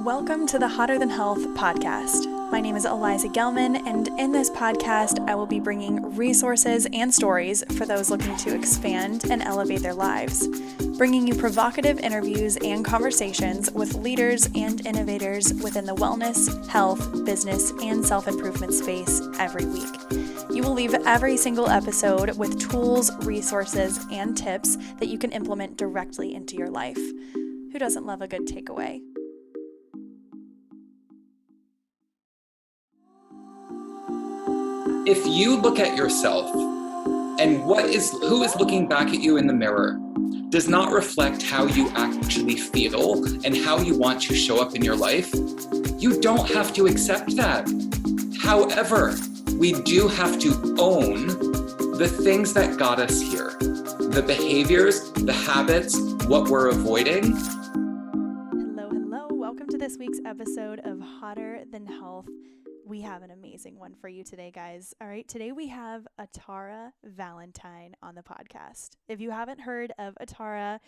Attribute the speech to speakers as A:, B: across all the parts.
A: Welcome to the Hotter Than Health podcast. My name is Eliza Gelman, and in this podcast, I will be bringing resources and stories for those looking to expand and elevate their lives, bringing you provocative interviews and conversations with leaders and innovators within the wellness, health, business, and self-improvement space every week. You will leave every single episode with tools, resources, and tips that you can implement directly into your life. Who doesn't love a good takeaway?
B: If you look at yourself and who is looking back at you in the mirror does not reflect how you actually feel and how you want to show up in your life, you don't have to accept that. However, we do have to own the things that got us here, the behaviors, the habits, what we're avoiding.
A: Hello. Welcome to this week's episode of Hotter Than Health. We have an amazing one for you today, guys. All right, today we have Atarah Valentine on the podcast. If you haven't heard of Atarah,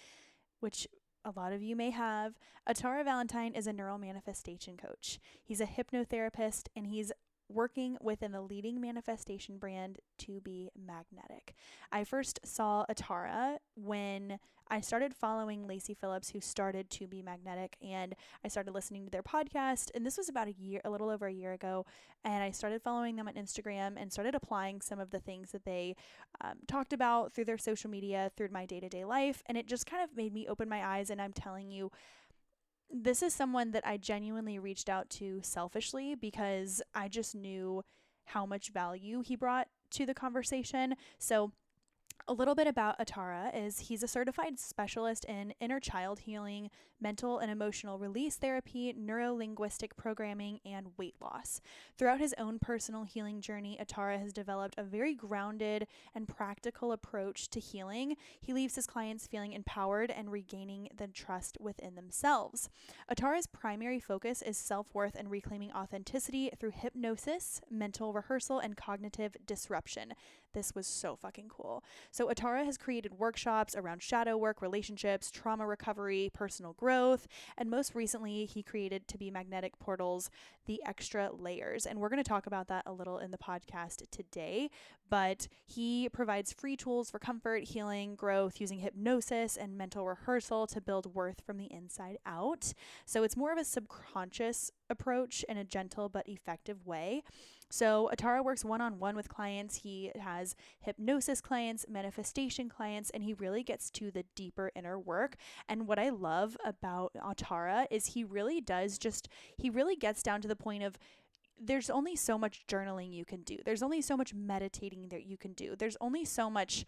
A: which a lot of you may have, Atarah Valentine is a neural manifestation coach. He's a hypnotherapist, and he's working within the leading manifestation brand To Be Magnetic. I first saw Atarah when I started following Lacey Phillips, who started To Be Magnetic, and I started listening to their podcast, and this was about a little over a year ago, and I started following them on Instagram and started applying some of the things that they talked about through their social media, through my day-to-day life, and it just kind of made me open my eyes, and I'm telling you, this is someone that I genuinely reached out to selfishly because I just knew how much value he brought to the conversation. So a little bit about Atarah is he's a certified specialist in inner child healing, mental and emotional release therapy, neuro-linguistic programming, and weight loss. Throughout his own personal healing journey, Atarah has developed a very grounded and practical approach to healing. He leaves his clients feeling empowered and regaining the trust within themselves. Atarah's primary focus is self-worth and reclaiming authenticity through hypnosis, mental rehearsal, and cognitive disruption. This was so fucking cool. So Atarah has created workshops around shadow work, relationships, trauma recovery, personal growth, and most recently he created To Be Magnetic Portal's The Extra Layers. And we're going to talk about that a little in the podcast today, but he provides free tools for comfort, healing, growth using hypnosis and mental rehearsal to build worth from the inside out. So it's more of a subconscious approach in a gentle but effective way. So Atarah works one-on-one with clients. He has hypnosis clients, manifestation clients, and he really gets to the deeper inner work. And what I love about Atarah is he really gets down to the point of there's only so much journaling you can do. There's only so much meditating that you can do. There's only so much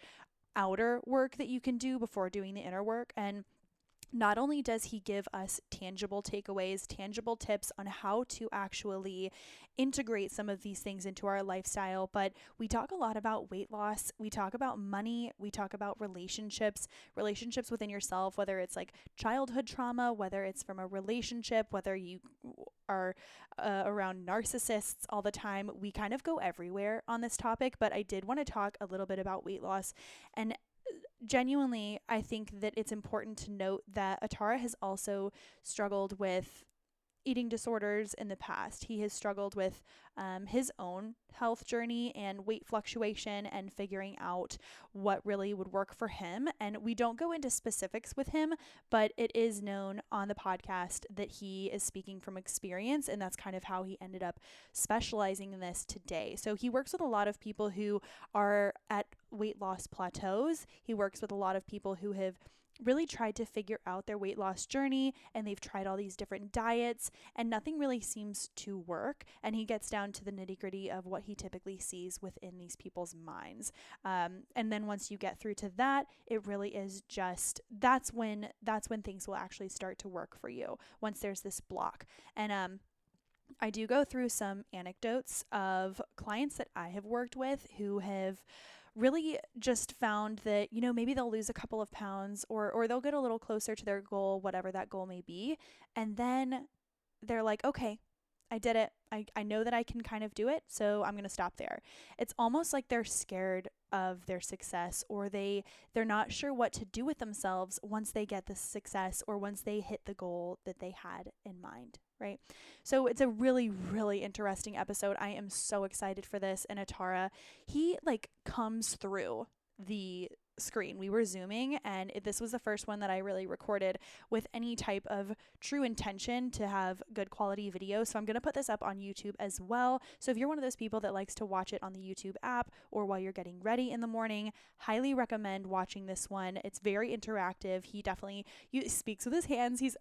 A: outer work that you can do before doing the inner work. And not only does he give us tangible takeaways, tangible tips on how to actually integrate some of these things into our lifestyle, but we talk a lot about weight loss, we talk about money, we talk about relationships within yourself, whether it's like childhood trauma, whether it's from a relationship, whether you are around narcissists all the time. We kind of go everywhere on this topic, but I did want to talk a little bit about weight loss. And genuinely, I think that it's important to note that Atarah has also struggled with eating disorders in the past. He has struggled with his own health journey and weight fluctuation and figuring out what really would work for him. And we don't go into specifics with him, but it is known on the podcast that he is speaking from experience, and that's kind of how he ended up specializing in this today. So he works with a lot of people who are at weight loss plateaus. He works with a lot of people who have really tried to figure out their weight loss journey, and they've tried all these different diets and nothing really seems to work. And he gets down to the nitty-gritty of what he typically sees within these people's minds. And then once you get through to that, it really is just that's when things will actually start to work for you, once there's this block. And I do go through some anecdotes of clients that I have worked with who have really just found that, maybe they'll lose a couple of pounds or they'll get a little closer to their goal, whatever that goal may be. And then they're like, okay, I did it. I know that I can kind of do it, so I'm going to stop there. It's almost like they're scared of their success, or they're not sure what to do with themselves once they get the success or once they hit the goal that they had in mind, right? So it's a really, really interesting episode. I am so excited for this. And Atarah, he like comes through the screen. We were Zooming, and this was the first one that I really recorded with any type of true intention to have good quality video. So I'm going to put this up on YouTube as well. So if you're one of those people that likes to watch it on the YouTube app or while you're getting ready in the morning, highly recommend watching this one. It's very interactive. He definitely speaks with his hands. He's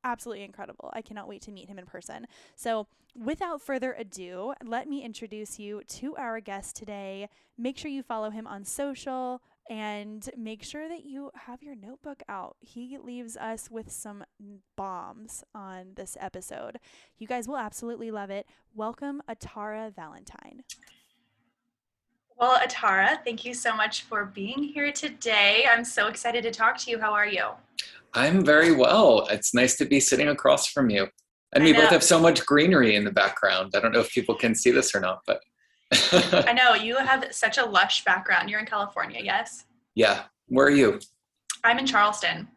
A: absolutely incredible. I cannot wait to meet him in person. So without further ado, let me introduce you to our guest today. Make sure you follow him on social and make sure that you have your notebook out. He leaves us with some bombs on this episode. You guys will absolutely love it. Welcome, Atarah Valentine.
C: Well, Atarah, thank you so much for being here today. I'm so excited to talk to you. How are you?
B: I'm very well. It's nice to be sitting across from you. And we both have so much greenery in the background. I don't know if people can see this or not, but.
C: I know, you have such a lush background. You're in California, yes?
B: Yeah. Where are you?
C: I'm in Charleston.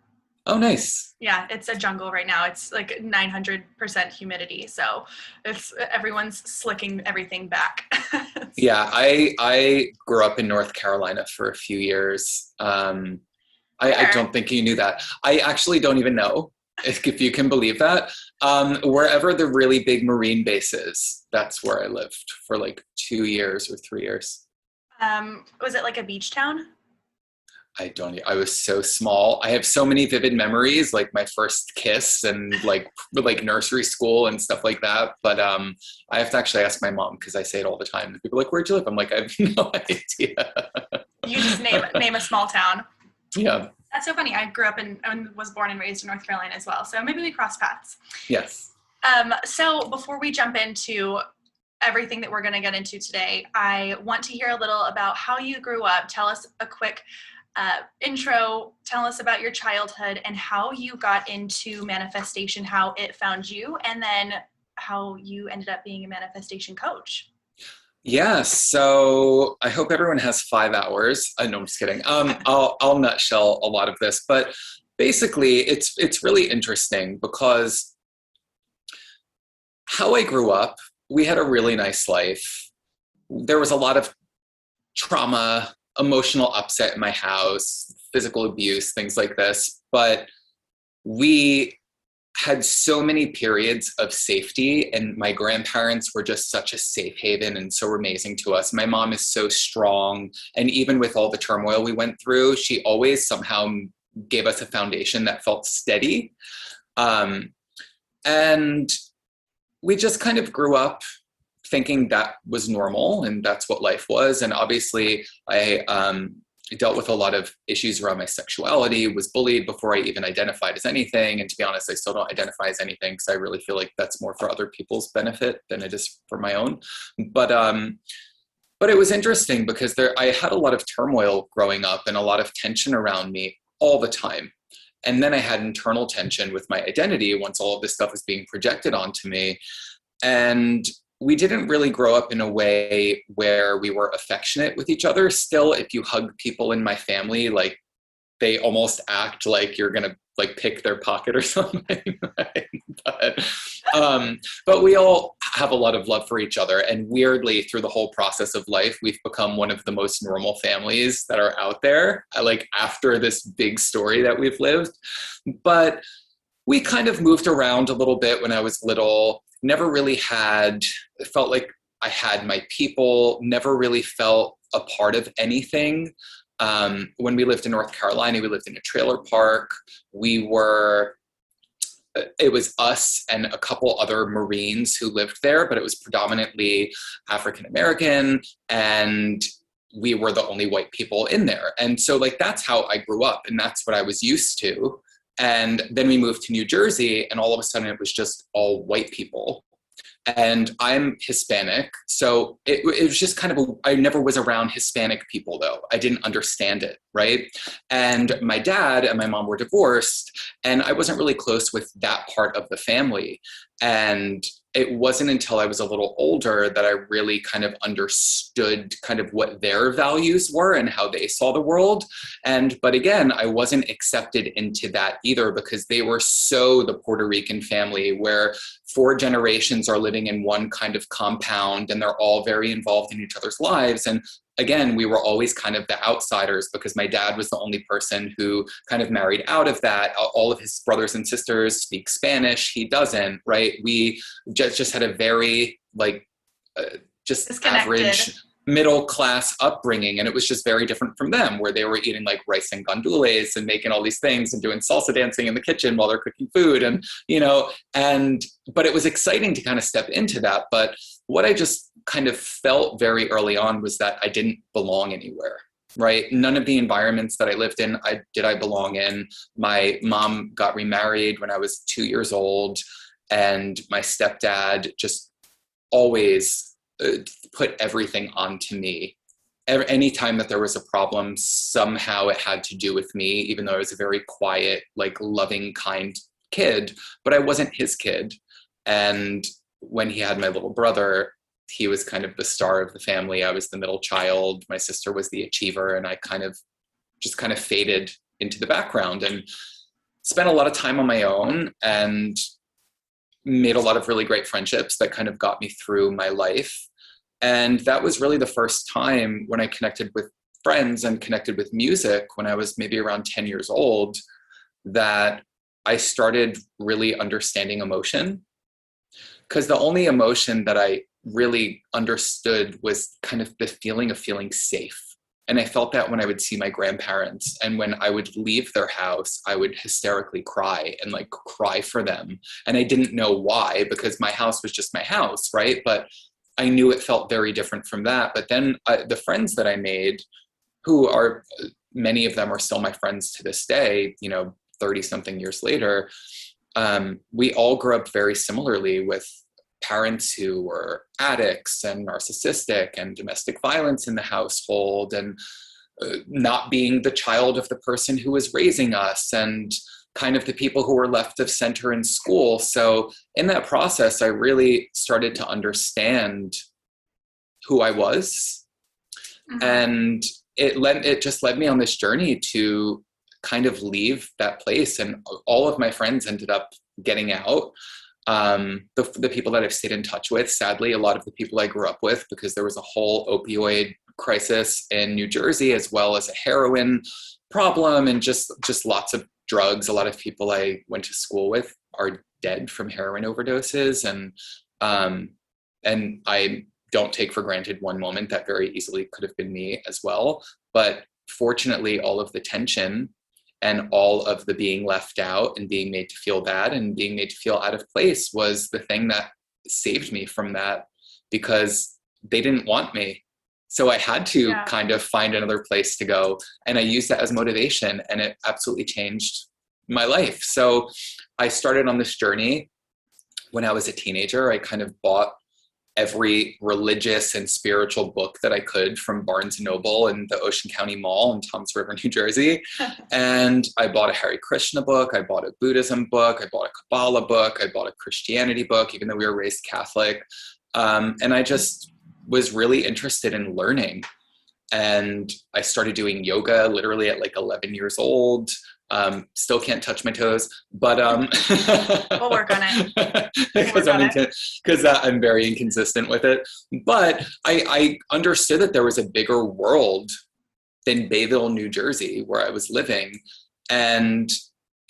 B: Oh, nice.
C: Yeah, it's a jungle right now. It's like 900% humidity. So everyone's slicking everything back.
B: Yeah, I grew up in North Carolina for a few years. I don't think you knew that. I actually don't even know if you can believe that. Wherever the really big Marine base is, that's where I lived for like 2 years or 3 years.
C: Was it like a beach town?
B: I was so small. I have so many vivid memories, like my first kiss and like nursery school and stuff like that. But I have to actually ask my mom because I say it all the time. People are like, "Where'd you live?" I'm like, I have no idea.
C: You just name a small town.
B: Yeah.
C: That's so funny. I grew up and was born and raised in North Carolina as well. So maybe we cross paths.
B: Yes.
C: So before we jump into everything that we're going to get into today, I want to hear a little about how you grew up. Tell us a quick intro. Tell us about your childhood and how you got into manifestation, how it found you, and then how you ended up being a manifestation coach.
B: Yeah, so I hope everyone has 5 hours. No, I'm just kidding. I'll nutshell a lot of this, but basically it's really interesting because how I grew up, we had a really nice life. There was a lot of trauma, emotional upset in my house, physical abuse, things like this, but we had so many periods of safety, and my grandparents were just such a safe haven and so amazing to us. My mom is so strong, and even with all the turmoil we went through, she always somehow gave us a foundation that felt steady. And we just kind of grew up thinking that was normal and that's what life was. And obviously I dealt with a lot of issues around my sexuality, was bullied before I even identified as anything. And to be honest, I still don't identify as anything because I really feel like that's more for other people's benefit than it is for my own. But it was interesting because I had a lot of turmoil growing up and a lot of tension around me all the time. And then I had internal tension with my identity once all of this stuff was being projected onto me. And we didn't really grow up in a way where we were affectionate with each other. Still, if you hug people in my family, like they almost act like you're gonna like pick their pocket or something. Right? But we all have a lot of love for each other. And weirdly, through the whole process of life, we've become one of the most normal families that are out there, like after this big story that we've lived. But we kind of moved around a little bit when I was little. Never really felt like I had my people, never really felt a part of anything. When we lived in North Carolina, we lived in a trailer park. It was us and a couple other Marines who lived there, but it was predominantly African-American, and we were the only white people in there. And so like, that's how I grew up and that's what I was used to. And then we moved to New Jersey, and all of a sudden it was just all white people. And I'm Hispanic, so it was just kind of I never was around Hispanic people, though. I didn't understand it, right? And my dad and my mom were divorced, and I wasn't really close with that part of the family. And it wasn't until I was a little older that I really kind of understood kind of what their values were and how they saw the world. But again, I wasn't accepted into that either, because they were so the Puerto Rican family where 4 generations are living in one kind of compound and they're all very involved in each other's lives. And again, we were always kind of the outsiders, because my dad was the only person who kind of married out of that. All of his brothers and sisters speak Spanish. He doesn't, right? We just had a very just average middle class upbringing. And it was just very different from them, where they were eating like rice and gandules and making all these things and doing salsa dancing in the kitchen while they're cooking food. And, but it was exciting to kind of step into that. But what I just kind of felt very early on was that I didn't belong anywhere, right? None of the environments that I lived in, did I belong in. My mom got remarried when I was 2 years old, and my stepdad just always put everything onto me. Anytime that there was a problem, somehow it had to do with me, even though I was a very quiet, like loving, kind kid, but I wasn't his kid. And when he had my little brother, he was kind of the star of the family. I was the middle child. My sister was the achiever, and I kind of faded into the background and spent a lot of time on my own and made a lot of really great friendships that kind of got me through my life. And that was really the first time when I connected with friends and connected with music when I was maybe around 10 years old, that I started really understanding emotion. Because the only emotion that I really understood was kind of the feeling of feeling safe. And I felt that when I would see my grandparents, and when I would leave their house, I would hysterically cry and like cry for them. And I didn't know why, because my house was just my house, right? But I knew it felt very different from that. But then the friends that I made, who are, many of them are still my friends to this day, 30 something years later, we all grew up very similarly with parents who were addicts and narcissistic and domestic violence in the household, and not being the child of the person who was raising us, and kind of the people who were left of center in school. So in that process, I really started to understand who I was. Mm-hmm. And it just led me on this journey to kind of leave that place. And all of my friends ended up getting out. The people that I've stayed in touch with, sadly, a lot of the people I grew up with, because there was a whole opioid crisis in New Jersey, as well as a heroin problem, and just lots of drugs. A lot of people I went to school with are dead from heroin overdoses. And I don't take for granted one moment that very easily could have been me as well. But fortunately, all of the tension and all of the being left out and being made to feel bad and being made to feel out of place was the thing that saved me from that, because they didn't want me. So I had to kind of find another place to go. And I used that as motivation, and it absolutely changed my life. So I started on this journey when I was a teenager. I kind of bought every religious and spiritual book that I could from Barnes & Noble and the Ocean County Mall in Toms River, New Jersey. And I bought a Hare Krishna book. I bought a Buddhism book. I bought a Kabbalah book. I bought a Christianity book, even though we were raised Catholic. And I just was really interested in learning. And I started doing yoga literally at like 11 years old. Still can't touch my toes, but
C: we'll work on it.
B: Because I'm very inconsistent with it. But I understood that there was a bigger world than Bayville, New Jersey, where I was living. And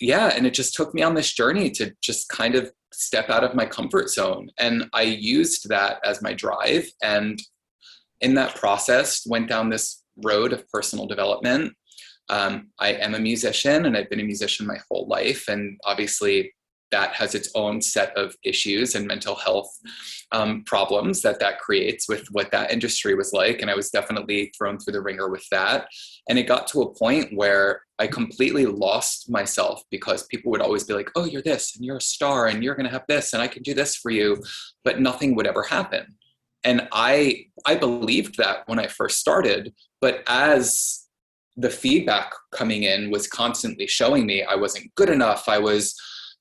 B: it just took me on this journey to just kind of step out of my comfort zone. And I used that as my drive. And in that process, went down this road of personal development. I am a musician, and I've been a musician my whole life. And obviously that has its own set of issues and mental health problems that creates with what that industry was like. And I was definitely thrown through the ringer with that. And it got to a point where I completely lost myself, because people would always be like, oh, you're this, and you're a star, and you're going to have this, and I can do this for you. But nothing would ever happen. And I believed that when I first started, but as the feedback coming in was constantly showing me I wasn't good enough, I was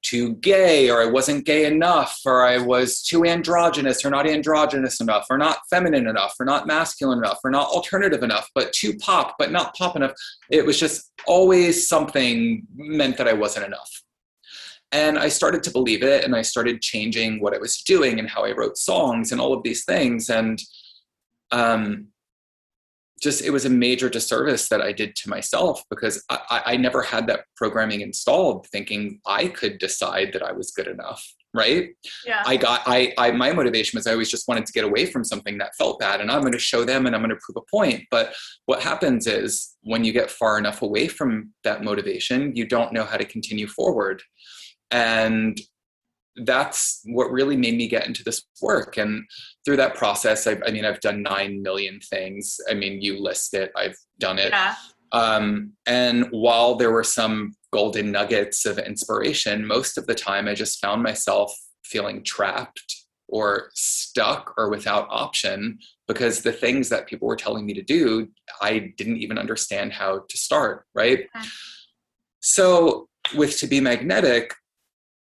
B: too gay, or I wasn't gay enough, or I was too androgynous or not androgynous enough, or not feminine enough, or not masculine enough, or not alternative enough, but too pop, but not pop enough. It was just always something meant that I wasn't enough. And I started to believe it, and I started changing what I was doing and how I wrote songs and all of these things. And just, it was a major disservice that I did to myself, because I never had that programming installed thinking I could decide that I was good enough, right?
C: Yeah.
B: My motivation was I always just wanted to get away from something that felt bad, and I'm going to show them and I'm going to prove a point. But what happens is when you get far enough away from that motivation, you don't know how to continue forward. And that's what really made me get into this work. And through that process, I've done 9 million things. I mean, you list it, I've done it.
C: Yeah.
B: And while there were some golden nuggets of inspiration, most of the time I just found myself feeling trapped or stuck or without option, because the things that people were telling me to do, I didn't even understand how to start, right? Mm-hmm. So with To Be Magnetic,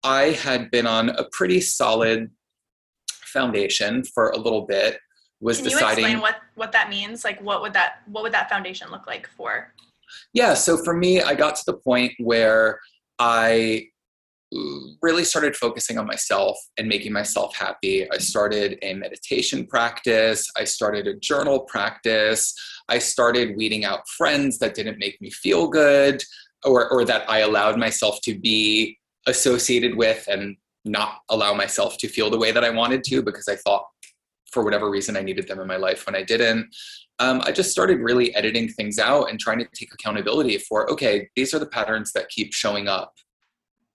B: I had been on a pretty solid foundation for a little bit.
C: Can you explain what that means? Like, what would that foundation look like for?
B: Yeah. So for me, I got to the point where I really started focusing on myself and making myself happy. I started a meditation practice. I started a journal practice. I started weeding out friends that didn't make me feel good, or that I allowed myself to be associated with and not allow myself to feel the way that I wanted to, because I thought for whatever reason I needed them in my life when I didn't. I just started really editing things out and trying to take accountability for, okay, these are the patterns that keep showing up.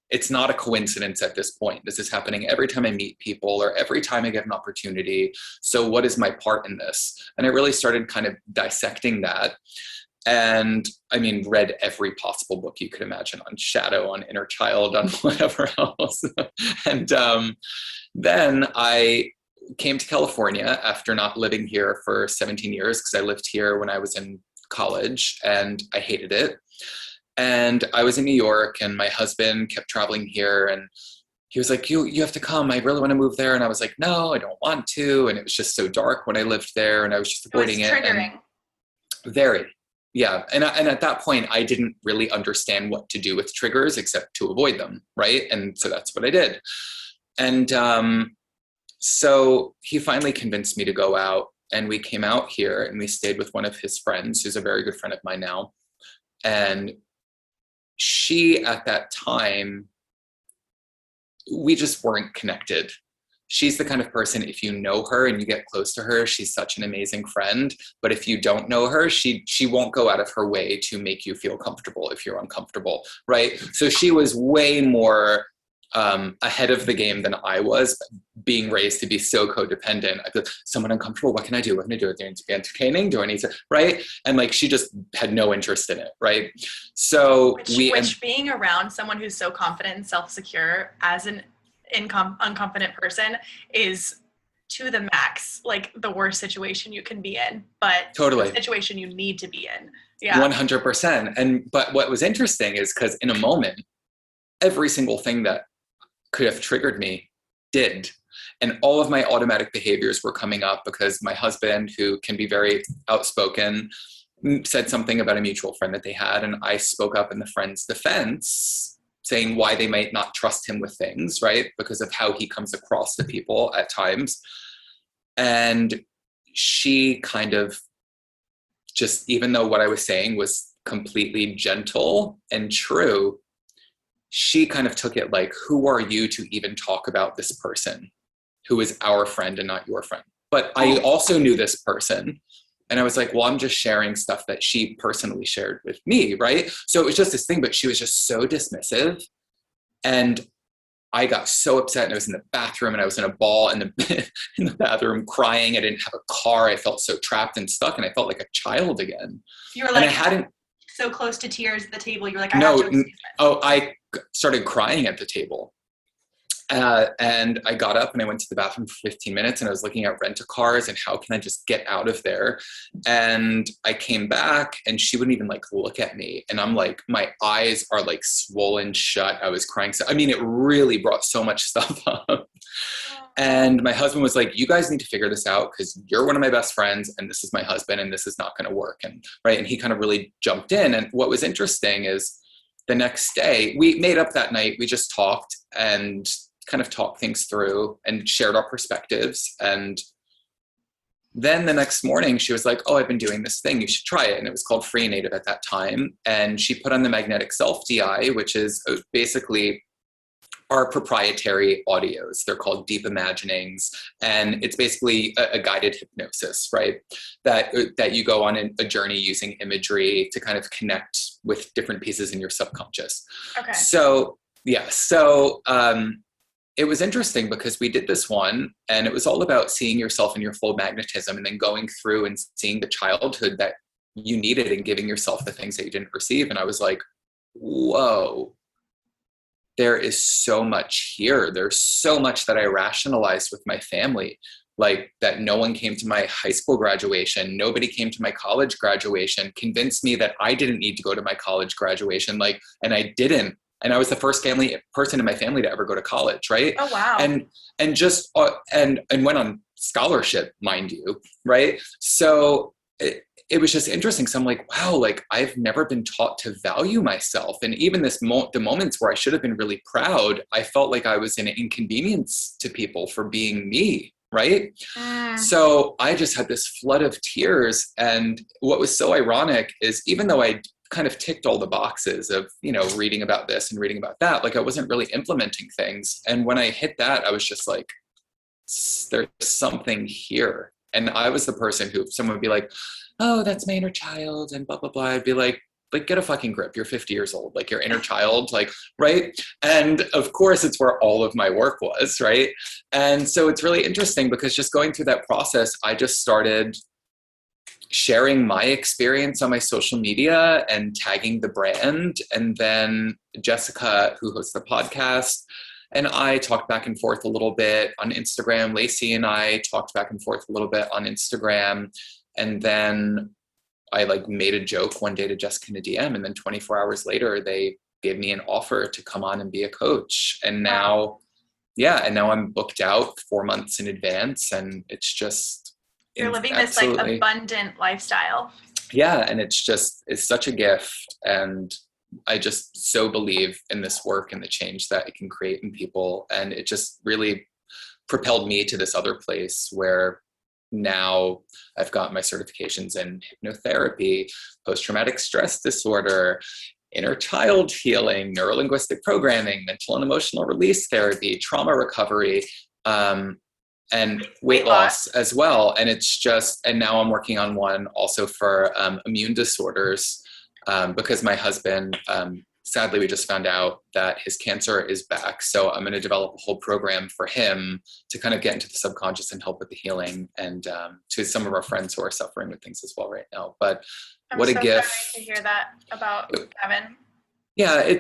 B: It's not a coincidence at this point. This is happening every time I meet people or every time I get an opportunity. So what is my part in this? And I really started kind of dissecting that. And read every possible book you could imagine on shadow, on inner child, on whatever else. And then I came to California after not living here for 17 years, because I lived here when I was in college and I hated it. And I was in New York, and my husband kept traveling here, and he was like, you have to come. I really want to move there. And I was like, no, I don't want to. And it was just so dark when I lived there, and I was just avoiding it.
C: Triggering.
B: Very. Yeah. And at that point, I didn't really understand what to do with triggers except to avoid them. Right. And so that's what I did. And so he finally convinced me to go out, and we came out here and we stayed with one of his friends, who's a very good friend of mine now. And she, at that time, we just weren't connected. She's the kind of person, if you know her and you get close to her, she's such an amazing friend. But if you don't know her, she won't go out of her way to make you feel comfortable if you're uncomfortable, right? So she was way more ahead of the game than I was, being raised to be so codependent. I feel, someone uncomfortable, what can I do? What can I do? Do I need to be entertaining? Do I need to, right? And like, she just had no interest in it, right? So
C: which being around someone who's so confident and self-secure as an unconfident person is to the max, like the worst situation you can be in, but
B: totally
C: the situation you need to be in. Yeah.
B: 100%. But what was interesting is, because in a moment, every single thing that could have triggered me did. And all of my automatic behaviors were coming up because my husband, who can be very outspoken, said something about a mutual friend that they had. And I spoke up in the friend's defense, saying why they might not trust him with things, right? Because of how he comes across to people at times. And she kind of just, even though what I was saying was completely gentle and true, she kind of took it like, who are you to even talk about this person who is our friend and not your friend? But I also knew this person. And I was like, well, I'm just sharing stuff that she personally shared with me, right? So it was just this thing, but she was just so dismissive. And I got so upset, and I was in the bathroom, and I was in a ball in the bathroom crying. I didn't have a car. I felt so trapped and stuck, and I felt like a child again.
C: You were like so close to tears at the table. You were like,
B: I started crying at the table. And I got up and I went to the bathroom for 15 minutes and I was looking at rent-a-cars and how can I just get out of there? And I came back and she wouldn't even like look at me. And I'm like, my eyes are like swollen shut. I was crying. So, I mean, it really brought so much stuff up. And my husband was like, you guys need to figure this out because you're one of my best friends and this is my husband and this is not going to work. And right. And he kind of really jumped in. And what was interesting is the next day we made up that night. We just talked and kind of talked things through and shared our perspectives. And then the next morning she was like, oh, I've been doing this thing. You should try it. And it was called Free Native at that time. And she put on the magnetic self DI, which is basically our proprietary audios. They're called deep imaginings. And it's basically a guided hypnosis, right? That you go on a journey using imagery to kind of connect with different pieces in your subconscious.
C: Okay.
B: So, yeah. So, it was interesting because we did this one and it was all about seeing yourself in your full magnetism and then going through and seeing the childhood that you needed and giving yourself the things that you didn't receive. And I was like, whoa, there is so much here. There's so much that I rationalized with my family, like that no one came to my high school graduation. Nobody came to my college graduation, convinced me that I didn't need to go to my college graduation. And I didn't. And I was the first person in my family to ever go to college, right?
C: Oh, wow.
B: And just and went on scholarship, mind you, right? So it was just interesting. So I'm like, wow, like I've never been taught to value myself. And even the moments where I should have been really proud, I felt like I was an inconvenience to people for being me, right? So I just had this flood of tears. And what was so ironic is even though I kind of ticked all the boxes of, reading about this and reading about that, like I wasn't really implementing things. And when I hit that, I was just like, there's something here. And I was the person who someone would be like, oh, that's my inner child and blah, blah, blah. I'd be like, get a fucking grip. You're 50 years old, like your inner child, like, right. And of course it's where all of my work was. Right. And so it's really interesting because just going through that process, I just started sharing my experience on my social media and tagging the brand. And then Jessica, who hosts the podcast, and I talked back and forth a little bit on Instagram. Lacey and I talked back and forth a little bit on Instagram. And then I made a joke one day to Jessica in a DM. And then 24 hours later, they gave me an offer to come on and be a coach. And now, now I'm booked out 4 months in advance. And it's just,
C: you're living this abundant lifestyle.
B: Yeah. And it's such a gift. And I just so believe in this work and the change that it can create in people. And it just really propelled me to this other place where now I've got my certifications in hypnotherapy, post-traumatic stress disorder, inner child healing, neuro-linguistic programming, mental and emotional release therapy, trauma recovery, and weight loss as well. And and now I'm working on one also for immune disorders because my husband, sadly, we just found out that his cancer is back. So I'm going to develop a whole program for him to kind of get into the subconscious and help with the healing, and to some of our friends who are suffering with things as well right now. But what a gift
C: to hear that about Kevin.
B: Yeah,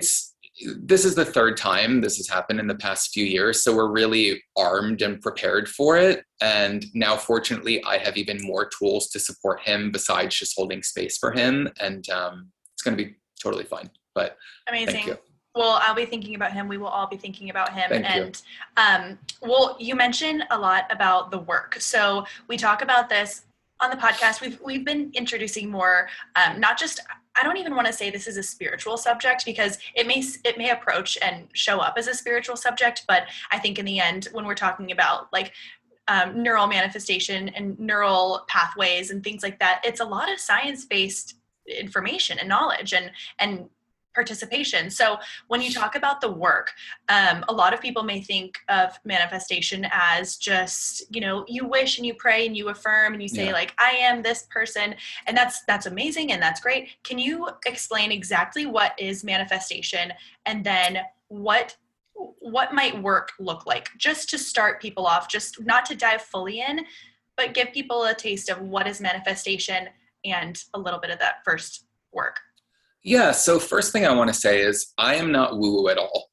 B: this is the third time this has happened in the past few years. So we're really armed and prepared for it. And now, fortunately, I have even more tools to support him besides just holding space for him. And it's going to be totally fine. But
C: amazing.
B: Thank you.
C: Well, I'll be thinking about him. We will all be thinking about him.
B: Thank you.
C: You mentioned a lot about the work. So we talk about this on the podcast. We've been introducing more, not just, I don't even want to say this is a spiritual subject because it may approach and show up as a spiritual subject, but I think in the end, when we're talking about neural manifestation and neural pathways and things like that, it's a lot of science-based information and knowledge and participation. So when you talk about the work, a lot of people may think of manifestation as just, you wish and you pray and you affirm and you say I am this person, and that's amazing and that's great. Can you explain exactly what is manifestation, and then what might work look like, just to start people off, just not to dive fully in, but give people a taste of what is manifestation and a little bit of that first work?
B: Yeah. So first thing I want to say is I am not woo-woo at all.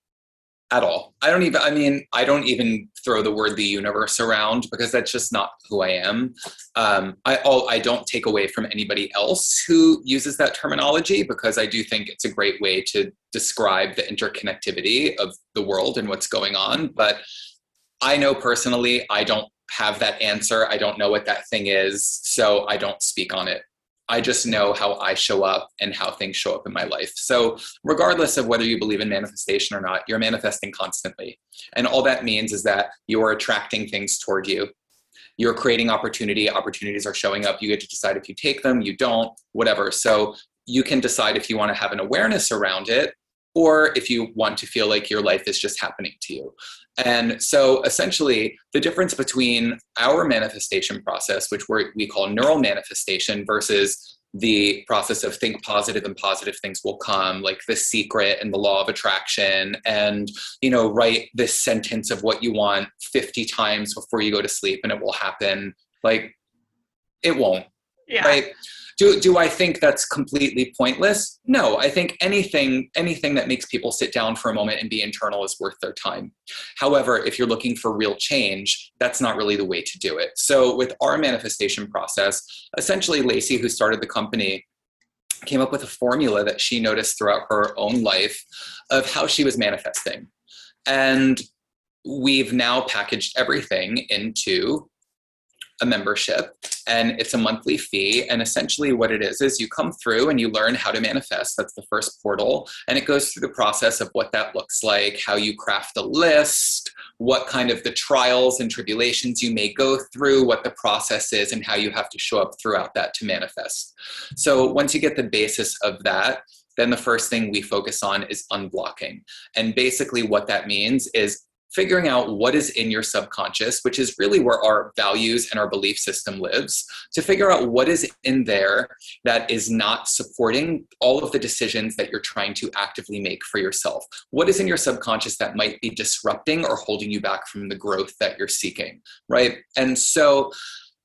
B: at all. I don't even throw the word the universe around, because that's just not who I am. I don't take away from anybody else who uses that terminology, because I do think it's a great way to describe the interconnectivity of the world and what's going on. But I know personally, I don't have that answer. I don't know what that thing is, so I don't speak on it. I just know how I show up and how things show up in my life. So regardless of whether you believe in manifestation or not, you're manifesting constantly. And all that means is that you're attracting things toward you. You're creating opportunity. Opportunities are showing up. You get to decide if you take them, you don't, whatever. So you can decide if you want to have an awareness around it, or if you want to feel like your life is just happening to you. And so essentially the difference between our manifestation process, which we call neural manifestation, versus the process of think positive and positive things will come, like The Secret and the law of attraction, and, write this sentence of what you want 50 times before you go to sleep and it will happen. Like, it won't.
C: Yeah.
B: Right? Do I think that's completely pointless? No, I think anything that makes people sit down for a moment and be internal is worth their time. However, if you're looking for real change, that's not really the way to do it. So with our manifestation process, essentially Lacey, who started the company, came up with a formula that she noticed throughout her own life of how she was manifesting. And we've now packaged everything into a membership, and it's a monthly fee. And essentially what it is you come through and you learn how to manifest. That's the first portal. And it goes through the process of what that looks like, how you craft a list, what kind of the trials and tribulations you may go through, what the process is, and how you have to show up throughout that to manifest. So once you get the basis of that, then the first thing we focus on is unblocking. And basically what that means is figuring out what is in your subconscious, which is really where our values and our belief system lives, to figure out what is in there that is not supporting all of the decisions that you're trying to actively make for yourself. What is in your subconscious that might be disrupting or holding you back from the growth that you're seeking, right? And so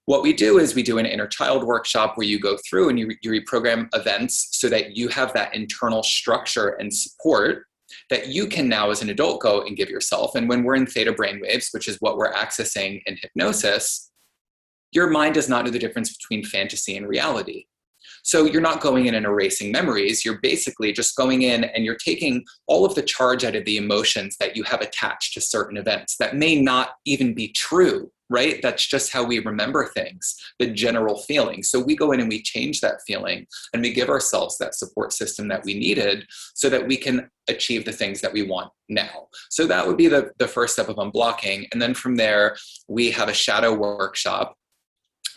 B: what we do is we do an inner child workshop where you go through and you reprogram events so that you have that internal structure and support that you can now as an adult go and give yourself. And when we're in theta brainwaves, which is what we're accessing in hypnosis, your mind does not know the difference between fantasy and reality. So you're not going in and erasing memories. You're basically just going in and you're taking all of the charge out of the emotions that you have attached to certain events that may not even be true, right? That's just how we remember things, the general feeling. So we go in and we change that feeling and we give ourselves that support system that we needed so that we can achieve the things that we want now. So that would be the first step of unblocking. And then from there, we have a shadow workshop.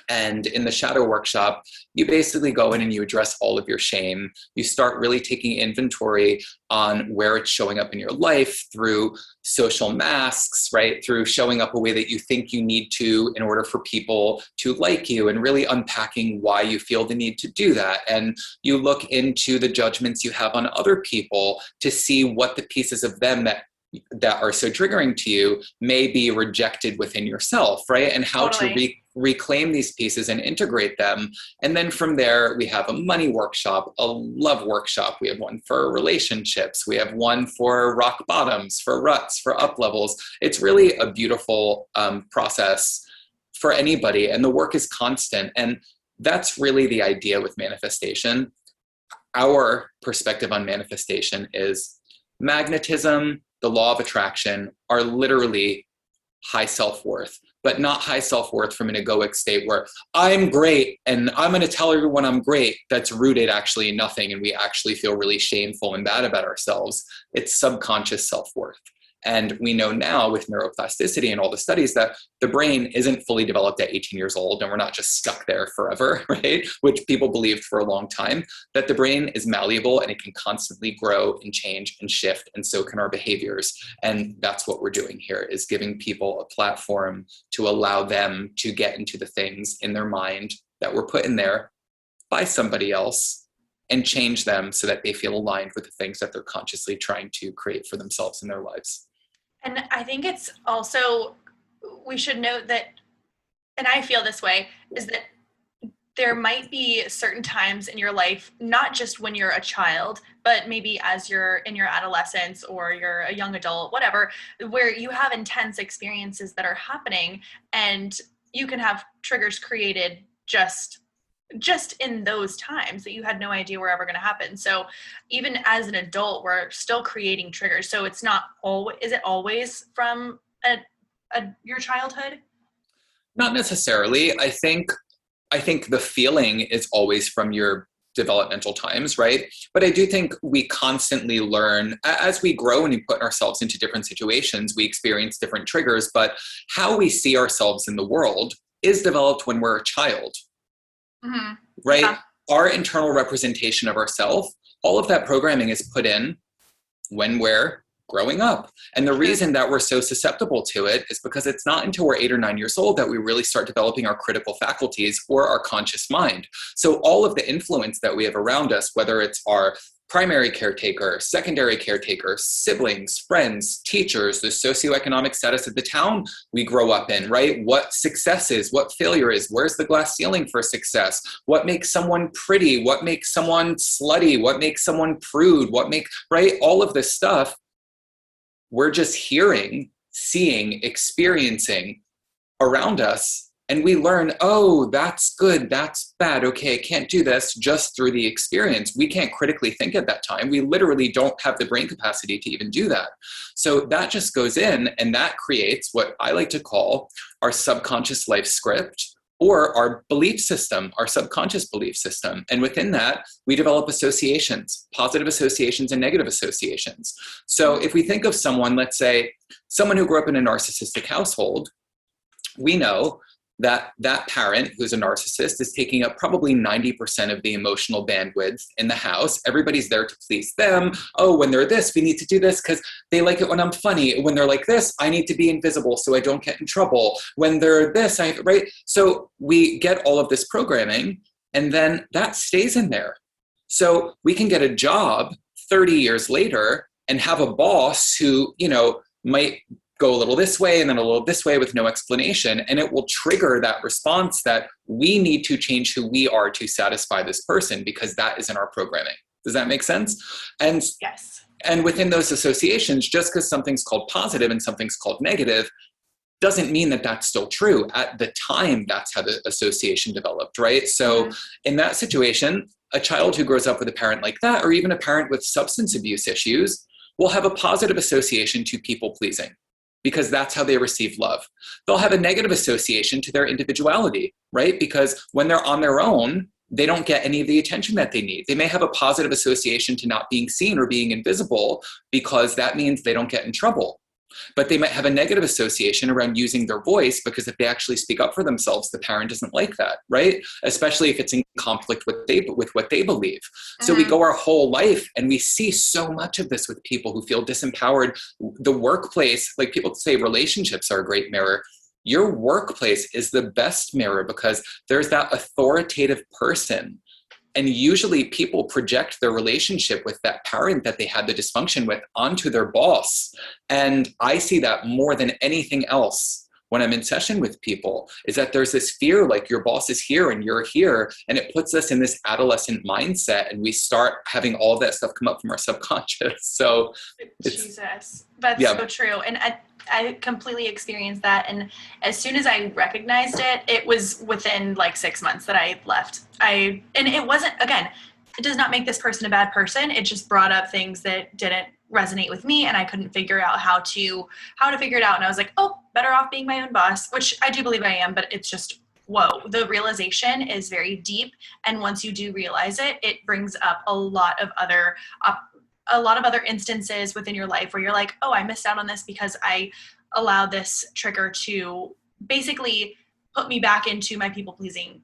B: And in the shadow workshop, you basically go in and you address all of your shame. You start really taking inventory on where it's showing up in your life through social masks, right? Through showing up a way that you think you need to in order for people to like you, and really unpacking why you feel the need to do that. And you look into the judgments you have on other people to see what the pieces of them that are so triggering to you may be rejected within yourself, right? And how to reclaim these pieces and integrate them. And then from there, we have a money workshop, a love workshop. We have one for relationships. We have one for rock bottoms, for ruts, for up levels. It's really a beautiful process for anybody. And the work is constant. And that's really the idea with manifestation. Our perspective on manifestation is magnetism, the law of attraction are literally high self-worth, but not high self-worth from an egoic state where I'm great and I'm going to tell everyone I'm great. That's rooted actually in nothing. And we actually feel really shameful and bad about ourselves. It's subconscious self-worth. And we know now with neuroplasticity and all the studies that the brain isn't fully developed at 18 years old, and we're not just stuck there forever, right? Which people believed for a long time, that the brain is malleable and it can constantly grow and change and shift, and so can our behaviors. And that's what we're doing here, is giving people a platform to allow them to get into the things in their mind that were put in there by somebody else and change them so that they feel aligned with the things that they're consciously trying to create for themselves in their lives.
C: And I think it's also, we should note that, and I feel this way, is that there might be certain times in your life, not just when you're a child, but maybe as you're in your adolescence or you're a young adult, whatever, where you have intense experiences that are happening, and you can have triggers created just in those times that you had no idea were ever going to happen. So even as an adult, we're still creating triggers. So it's not always, is it always from your childhood?
B: Not necessarily. I think the feeling is always from your developmental times, right? But I do think we constantly learn as we grow and we put ourselves into different situations, we experience different triggers, but how we see ourselves in the world is developed when we're a child, right? Yeah. Our internal representation of ourselves, all of that programming is put in when we're growing up. And the reason that we're so susceptible to it is because it's not until we're 8 or 9 years old that we really start developing our critical faculties or our conscious mind. So all of the influence that we have around us, whether it's our primary caretaker, secondary caretaker, siblings, friends, teachers, the socioeconomic status of the town we grow up in, right? What success is, what failure is, where's the glass ceiling for success? What makes someone pretty? What makes someone slutty? What makes someone prude? Right? All of this stuff we're just hearing, seeing, experiencing around us, and we learn, oh, that's good, that's bad, okay, I can't do this, just through the experience. We can't critically think at that time. We literally don't have the brain capacity to even do that. So that just goes in, and that creates what I like to call our subconscious life script, or our belief system, our subconscious belief system. And within that, we develop associations, positive associations and negative associations. So if we think of someone, let's say, someone who grew up in a narcissistic household, we know that that parent who's a narcissist is taking up probably 90% of the emotional bandwidth in the house. Everybody's there to please them. Oh, when they're this, we need to do this because they like it when I'm funny. When they're like this, I need to be invisible so I don't get in trouble. When they're this, right? So we get all of this programming, and then that stays in there. So we can get a job 30 years later and have a boss who, might go a little this way and then a little this way with no explanation. And it will trigger that response that we need to change who we are to satisfy this person, because that is in our programming. Does that make sense? And
C: yes.
B: And within those associations, just because something's called positive and something's called negative doesn't mean that that's still true. At the time, that's how the association developed, right? So in that situation, a child who grows up with a parent like that, or even a parent with substance abuse issues, will have a positive association to people pleasing, because that's how they receive love. They'll have a negative association to their individuality, right? Because when they're on their own, they don't get any of the attention that they need. They may have a positive association to not being seen or being invisible, because that means they don't get in trouble. But they might have a negative association around using their voice, because if they actually speak up for themselves, the parent doesn't like that, right? Especially if it's in conflict with what they believe. So we go our whole life and we see so much of this with people who feel disempowered. The workplace, like people say relationships are a great mirror. Your workplace is the best mirror, because there's that authoritative person. And usually people project their relationship with that parent that they had the dysfunction with onto their boss. And I see that more than anything else when I'm in session with people, is that there's this fear, like your boss is here and you're here. And it puts us in this adolescent mindset, and we start having all of that stuff come up from our subconscious. So
C: Jesus, that's so true. And I completely experienced that. And as soon as I recognized it, it was within like 6 months that I left. And it wasn't, again, it does not make this person a bad person. It just brought up things that didn't resonate with me, and I couldn't figure out how to figure it out. And I was like, oh, better off being my own boss, which I do believe I am, but it's just, whoa, the realization is very deep. And once you do realize it, it brings up a lot of other instances within your life where you're like, oh, I missed out on this because I allowed this trigger to basically put me back into my people-pleasing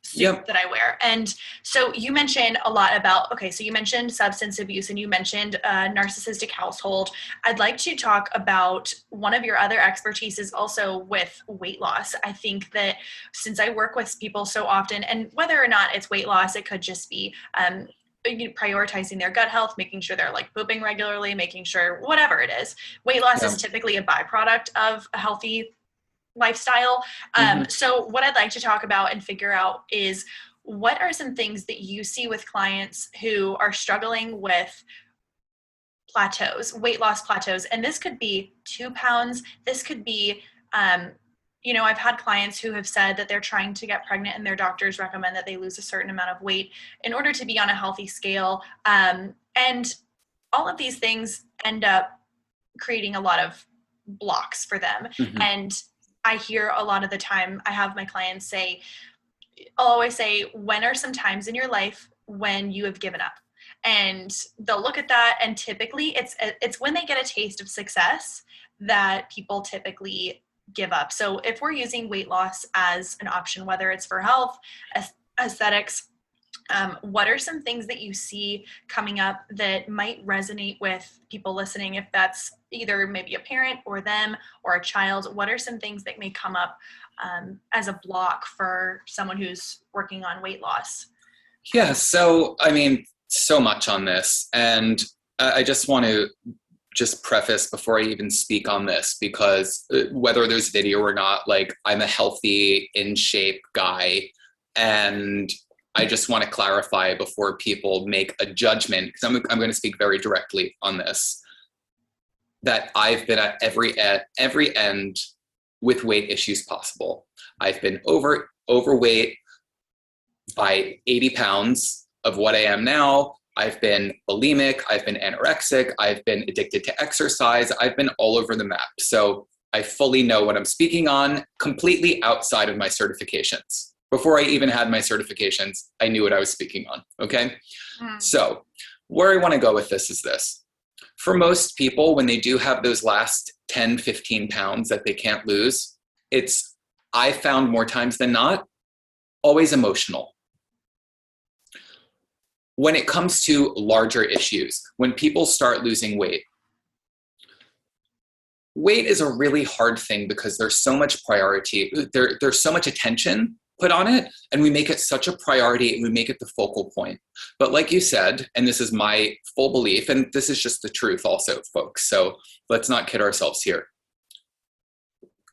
C: suit that I wear. And so you mentioned a lot about, so you mentioned substance abuse and you mentioned a narcissistic household. I'd like to talk about one of your other expertise is also with weight loss. I think that since I work with people so often, and whether or not it's weight loss, it could just be prioritizing their gut health, making sure they're like pooping regularly, making sure whatever it is. Weight loss is typically a byproduct of a healthy lifestyle. So what I'd like to talk about and figure out is what are some things that you see with clients who are struggling with plateaus, weight loss plateaus? And this could be 2 pounds. This could be, I've had clients who have said that they're trying to get pregnant and their doctors recommend that they lose a certain amount of weight in order to be on a healthy scale. And all of these things end up creating a lot of blocks for them.
B: Mm-hmm.
C: And I hear a lot of the time, I have my clients say, I'll always say, when are some times in your life when you have given up? And they'll look at that, and typically it's when they get a taste of success that people typically give up. So if we're using weight loss as an option, whether it's for health, aesthetics, what are some things that you see coming up that might resonate with people listening? If that's either maybe a parent or them or a child, what are some things that may come up as a block for someone who's working on weight loss?
B: Yeah, so so much on this, and I just want to preface before I even speak on this, because whether there's video or not, like, I'm a healthy, in shape guy, and I just want to clarify before people make a judgment, because I'm going to speak very directly on this, that I've been at every end with weight issues possible. I've been overweight by 80 pounds of what I am now. I've been bulimic, I've been anorexic, I've been addicted to exercise, I've been all over the map. So I fully know what I'm speaking on, completely outside of my certifications. Before I even had my certifications, I knew what I was speaking on, okay? So where I want to go with this is this. For most people, when they do have those last 10, 15 pounds that they can't lose, it's, I found more times than not, always emotional. When it comes to larger issues, when people start losing weight, weight is a really hard thing because there's so much priority, there's so much attention put on it, and we make it such a priority and we make it the focal point. But like you said, and this is my full belief, and this is just the truth also, folks, so let's not kid ourselves here.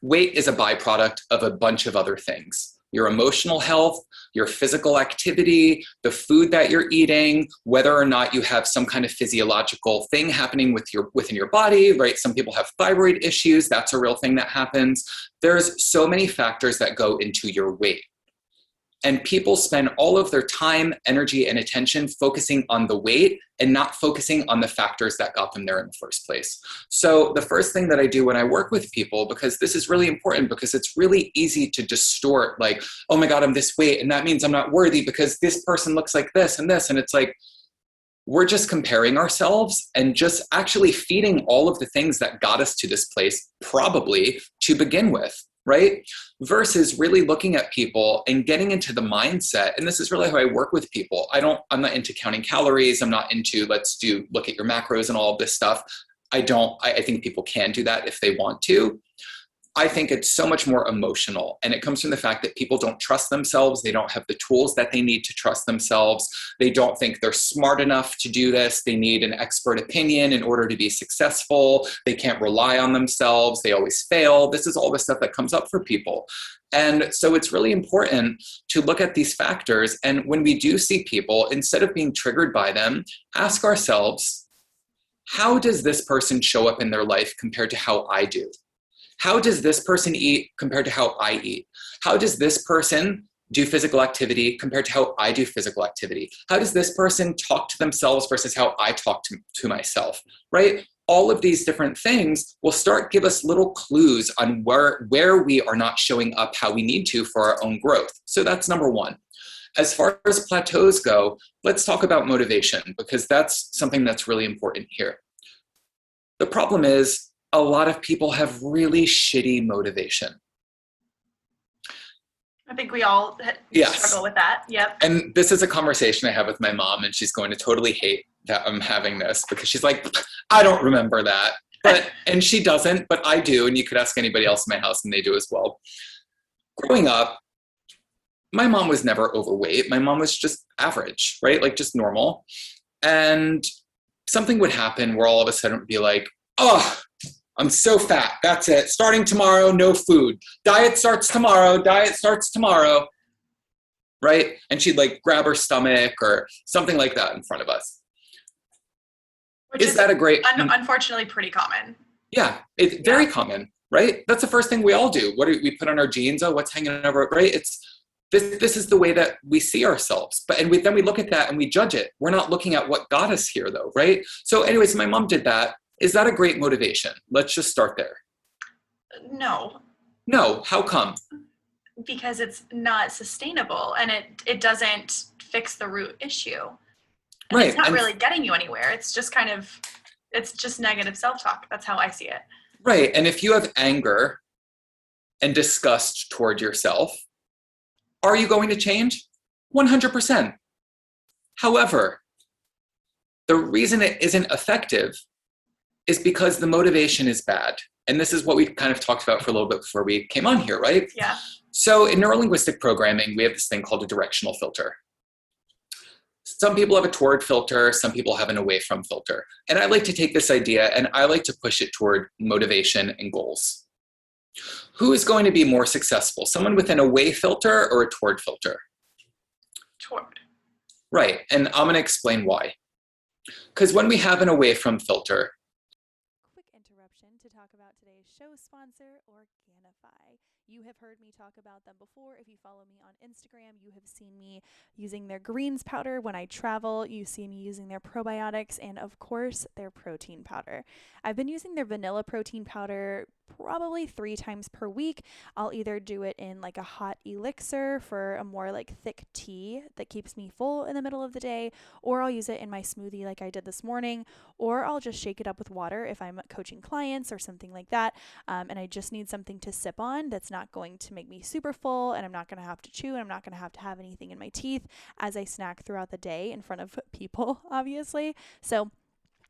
B: Weight is a byproduct of a bunch of other things. Your emotional health, your physical activity, the food that you're eating, whether or not you have some kind of physiological thing happening within your body, right? Some people have thyroid issues. That's a real thing that happens. There's so many factors that go into your weight. And people spend all of their time, energy, and attention focusing on the weight and not focusing on the factors that got them there in the first place. So the first thing that I do when I work with people, because this is really important, because it's really easy to distort, like, oh my God, I'm this weight, and that means I'm not worthy because this person looks like this and this. And it's like, we're just comparing ourselves and just actually feeding all of the things that got us to this place, probably to begin with. Right? Versus really looking at people and getting into the mindset. And this is really how I work with people. I'm not into counting calories. I'm not into look at your macros and all of this stuff. I think people can do that if they want to. I think it's so much more emotional, and it comes from the fact that people don't trust themselves. They don't have the tools that they need to trust themselves. They don't think they're smart enough to do this. They need an expert opinion in order to be successful. They can't rely on themselves. They always fail. This is all the stuff that comes up for people. And so it's really important to look at these factors. And when we do see people, instead of being triggered by them, ask ourselves, how does this person show up in their life compared to how I do? How does this person eat compared to how I eat? How does this person do physical activity compared to how I do physical activity? How does this person talk to themselves versus how I talk to myself, right? All of these different things will start give us little clues on where we are not showing up how we need to for our own growth. So that's number one. As far as plateaus go, let's talk about motivation, because that's something that's really important here. The problem is, a lot of people have really shitty motivation.
C: I think we all struggle with that. Yep.
B: And this is a conversation I have with my mom, and she's going to totally hate that I'm having this, because she's like, I don't remember that. And she doesn't, but I do. And you could ask anybody else in my house and they do as well. Growing up, my mom was never overweight. My mom was just average, right? Like just normal. And something would happen where all of a sudden it would be like, oh, I'm so fat. That's it. Starting tomorrow, no food. Diet starts tomorrow. right? And she'd like grab her stomach or something like that in front of us.
C: Which is
B: that a great...
C: unfortunately pretty common.
B: Yeah, it's very common, right? That's the first thing we all do. What do we put on our jeans? Oh, what's hanging over it, right? It's this is the way that we see ourselves. But then we look at that and we judge it. We're not looking at what got us here though, right? So anyways, my mom did that. Is that a great motivation? Let's just start there.
C: No.
B: No, how come?
C: Because it's not sustainable and it doesn't fix the root issue. And
B: right.
C: It's not really getting you anywhere. It's just it's just negative self-talk. That's how I see it.
B: Right. And if you have anger and disgust toward yourself, are you going to change? 100%. However, the reason it isn't effective is because the motivation is bad. And this is what we kind of talked about for a little bit before we came on here, right?
C: Yeah.
B: So in neuro-linguistic programming, we have this thing called a directional filter. Some people have a toward filter, some people have an away from filter. And I like to take this idea and I like to push it toward motivation and goals. Who is going to be more successful? Someone with an away filter or a toward filter?
C: Toward.
B: Right, and I'm going to explain why. Because when we have an away from filter...
A: Quick interruption to talk about today's show sponsor, Organifi. You have heard me talk about them before. If you follow me on Instagram, you have seen me using their greens powder when I travel. You see me using their probiotics and, of course, their protein powder. I've been using their vanilla protein powder probably 3 times per week. I'll either do it in like a hot elixir for a more like thick tea that keeps me full in the middle of the day, or I'll use it in my smoothie like I did this morning, or I'll just shake it up with water if I'm coaching clients or something like that. And I just need something to sip on that's not going to make me super full, and I'm not going to have to chew, and I'm not going to have anything in my teeth as I snack throughout the day in front of people, obviously. So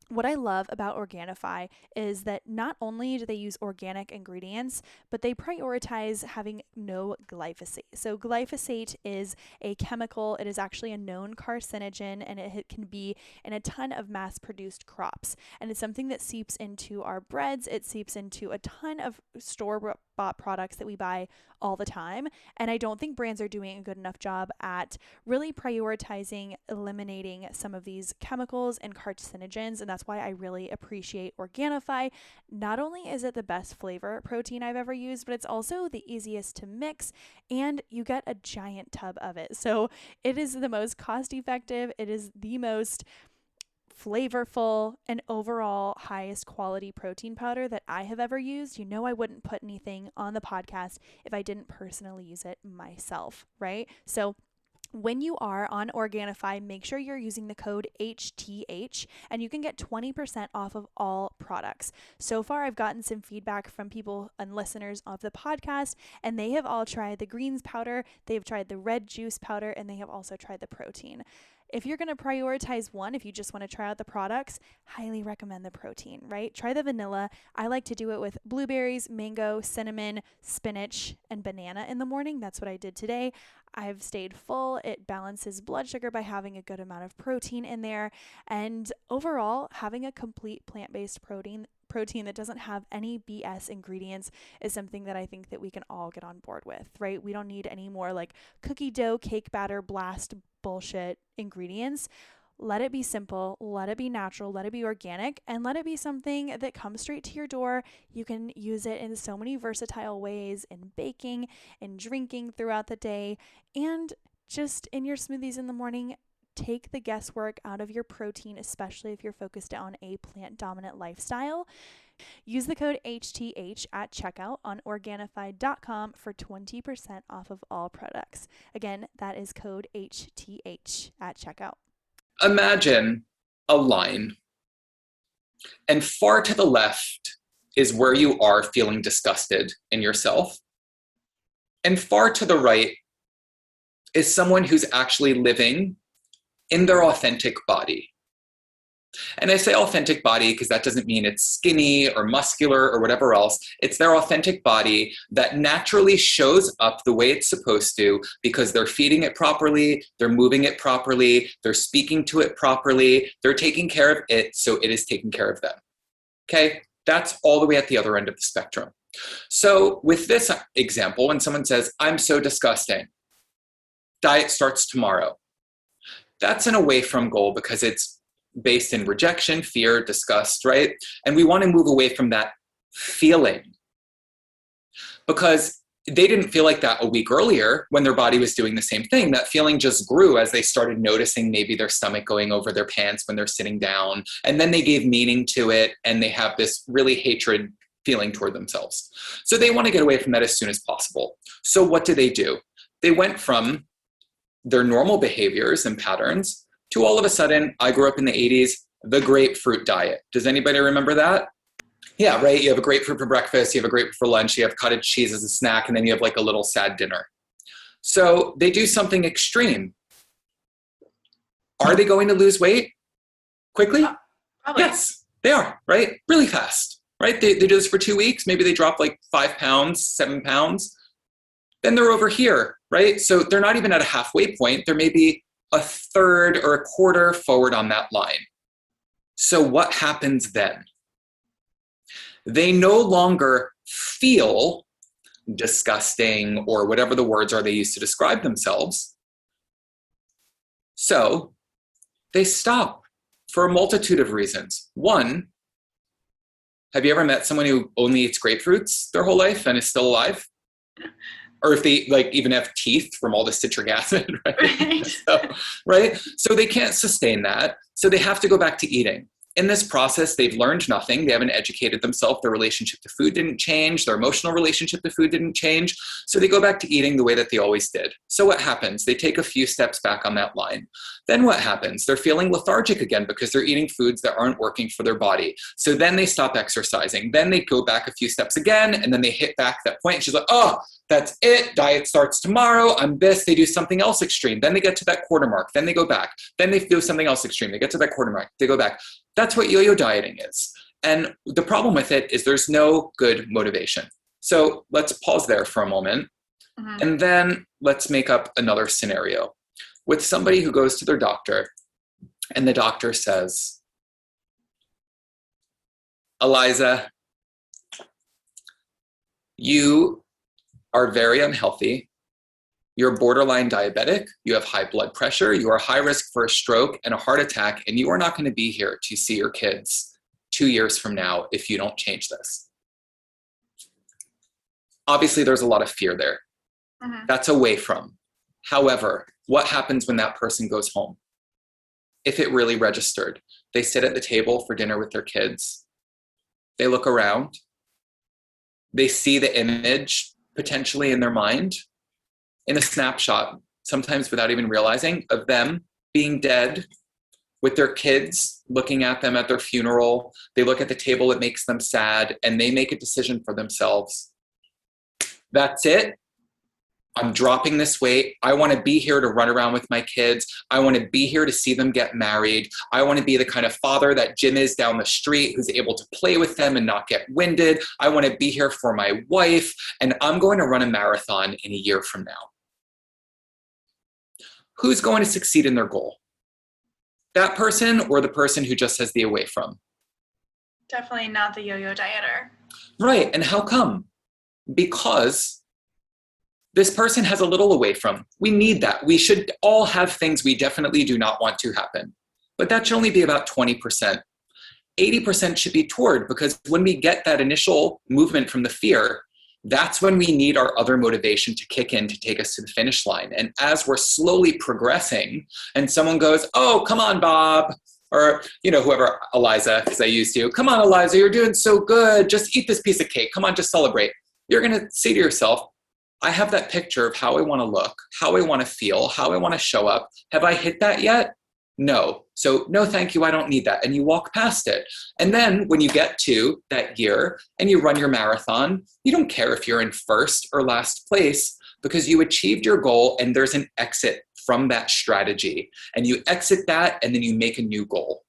A: what I love about Organifi is that not only do they use organic ingredients, but they prioritize having no glyphosate. So glyphosate is a chemical. It is actually a known carcinogen, and it can be in a ton of mass-produced crops. And it's something that seeps into our breads. It seeps into a ton of store-bought products that we buy all the time. And I don't think brands are doing a good enough job at really prioritizing eliminating some of these chemicals and carcinogens. And that's why I really appreciate Organifi. Not only is it the best flavor protein I've ever used, but it's also the easiest to mix, and you get a giant tub of it. So it is the most cost effective. It is the most flavorful and overall highest quality protein powder that I have ever used. You know, I wouldn't put anything on the podcast if I didn't personally use it myself, right? So when you are on Organifi, make sure you're using the code HTH, and you can get 20% off of all products. So far, I've gotten some feedback from people and listeners of the podcast, and they have all tried the greens powder, they've tried the red juice powder, and they have also tried the protein. If you're going to prioritize one, if you just want to try out the products, highly recommend the protein, right? Try the vanilla. I like to do it with blueberries, mango, cinnamon, spinach, and banana in the morning. That's what I did today. I've stayed full. It balances blood sugar by having a good amount of protein in there. And overall, having a complete plant-based protein that doesn't have any BS ingredients is something that I think that we can all get on board with, right? We don't need any more like cookie dough, cake batter, blast bullshit ingredients. Let it be simple, let it be natural, let it be organic, and let it be something that comes straight to your door. You can use it in so many versatile ways, in baking, in drinking throughout the day, and just in your smoothies in the morning. Take the guesswork out of your protein, especially if you're focused on a plant-dominant lifestyle. Use the code HTH at checkout on Organifi.com for 20% off of all products. Again, that is code HTH at checkout.
B: Imagine a line, and far to the left is where you are feeling disgusted in yourself, and far to the right is someone who's actually living in their authentic body. And I say authentic body because that doesn't mean it's skinny or muscular or whatever else. It's their authentic body that naturally shows up the way it's supposed to because they're feeding it properly, they're moving it properly, they're speaking to it properly, they're taking care of it so it is taking care of them. Okay? That's all the way at the other end of the spectrum. So with this example, when someone says, I'm so disgusting, diet starts tomorrow. That's an away from goal because it's based in rejection, fear, disgust, right? And we want to move away from that feeling because they didn't feel like that a week earlier when their body was doing the same thing. That feeling just grew as they started noticing maybe their stomach going over their pants when they're sitting down. And then they gave meaning to it and they have this really hatred feeling toward themselves. So they want to get away from that as soon as possible. So what do? They went from their normal behaviors and patterns to all of a sudden, I grew up in the 80s, the grapefruit diet. Does anybody remember that? Yeah, right? You have a grapefruit for breakfast, you have a grapefruit for lunch, you have cottage cheese as a snack, and then you have like a little sad dinner. So they do something extreme. Are they going to lose weight quickly?
C: Probably.
B: Yes, they are, right? Really fast, right? They do this for 2 weeks. Maybe they drop like 5 pounds, 7 pounds. Then they're over here, right? So they're not even at a halfway point. They're maybe a third or a quarter forward on that line. So what happens then? They no longer feel disgusting or whatever the words are they use to describe themselves. So they stop for a multitude of reasons. One, have you ever met someone who only eats grapefruits their whole life and is still alive? Or if they like even have teeth from all the citric acid, right? So they can't sustain that. So they have to go back to eating. In this process, they've learned nothing. They haven't educated themselves. Their relationship to food didn't change. Their emotional relationship to food didn't change. So they go back to eating the way that they always did. So what happens? They take a few steps back on that line. Then what happens? They're feeling lethargic again because they're eating foods that aren't working for their body. So then they stop exercising. Then they go back a few steps again, and then they hit back that point. And she's like, oh, that's it. Diet starts tomorrow. I'm this. They do something else extreme. Then they get to that quarter mark. Then they go back. Then they do something else extreme. They get to that quarter mark. They go back. That's what yo-yo dieting is. And the problem with it is there's no good motivation. So let's pause there for a moment. Mm-hmm. And then let's make up another scenario with somebody who goes to their doctor and the doctor says, Eliza, you are very unhealthy. You're borderline diabetic, you have high blood pressure, you are high risk for a stroke and a heart attack, and you are not going to be here to see your kids 2 years from now if you don't change this. Obviously, there's a lot of fear there. Mm-hmm. That's away from. However, what happens when that person goes home? If it really registered, they sit at the table for dinner with their kids. They look around. They see the image potentially in their mind, in a snapshot, sometimes without even realizing, of them being dead with their kids looking at them at their funeral. They look at the table that makes them sad and they make a decision for themselves. That's it. I'm dropping this weight. I want to be here to run around with my kids. I want to be here to see them get married. I want to be the kind of father that Jim is down the street who's able to play with them and not get winded. I want to be here for my wife, and I'm going to run a marathon in a year from now. Who's going to succeed in their goal? That person or the person who just has the away from?
C: Definitely not the yo-yo dieter.
B: Right, and how come? Because this person has a little away from. We need that. We should all have things we definitely do not want to happen. But that should only be about 20%. 80% should be toward, because when we get that initial movement from the fear, that's when we need our other motivation to kick in to take us to the finish line. And as we're slowly progressing and someone goes, oh, come on, Bob, or, whoever, Eliza, because I used to, come on, Eliza, you're doing so good. Just eat this piece of cake. Come on, just celebrate. You're going to say to yourself, I have that picture of how I want to look, how I want to feel, how I want to show up. Have I hit that yet? No. So no, thank you. I don't need that. And you walk past it. And then when you get to that year and you run your marathon, you don't care if you're in first or last place because you achieved your goal and there's an exit from that strategy. And you exit that and then you make a new goal.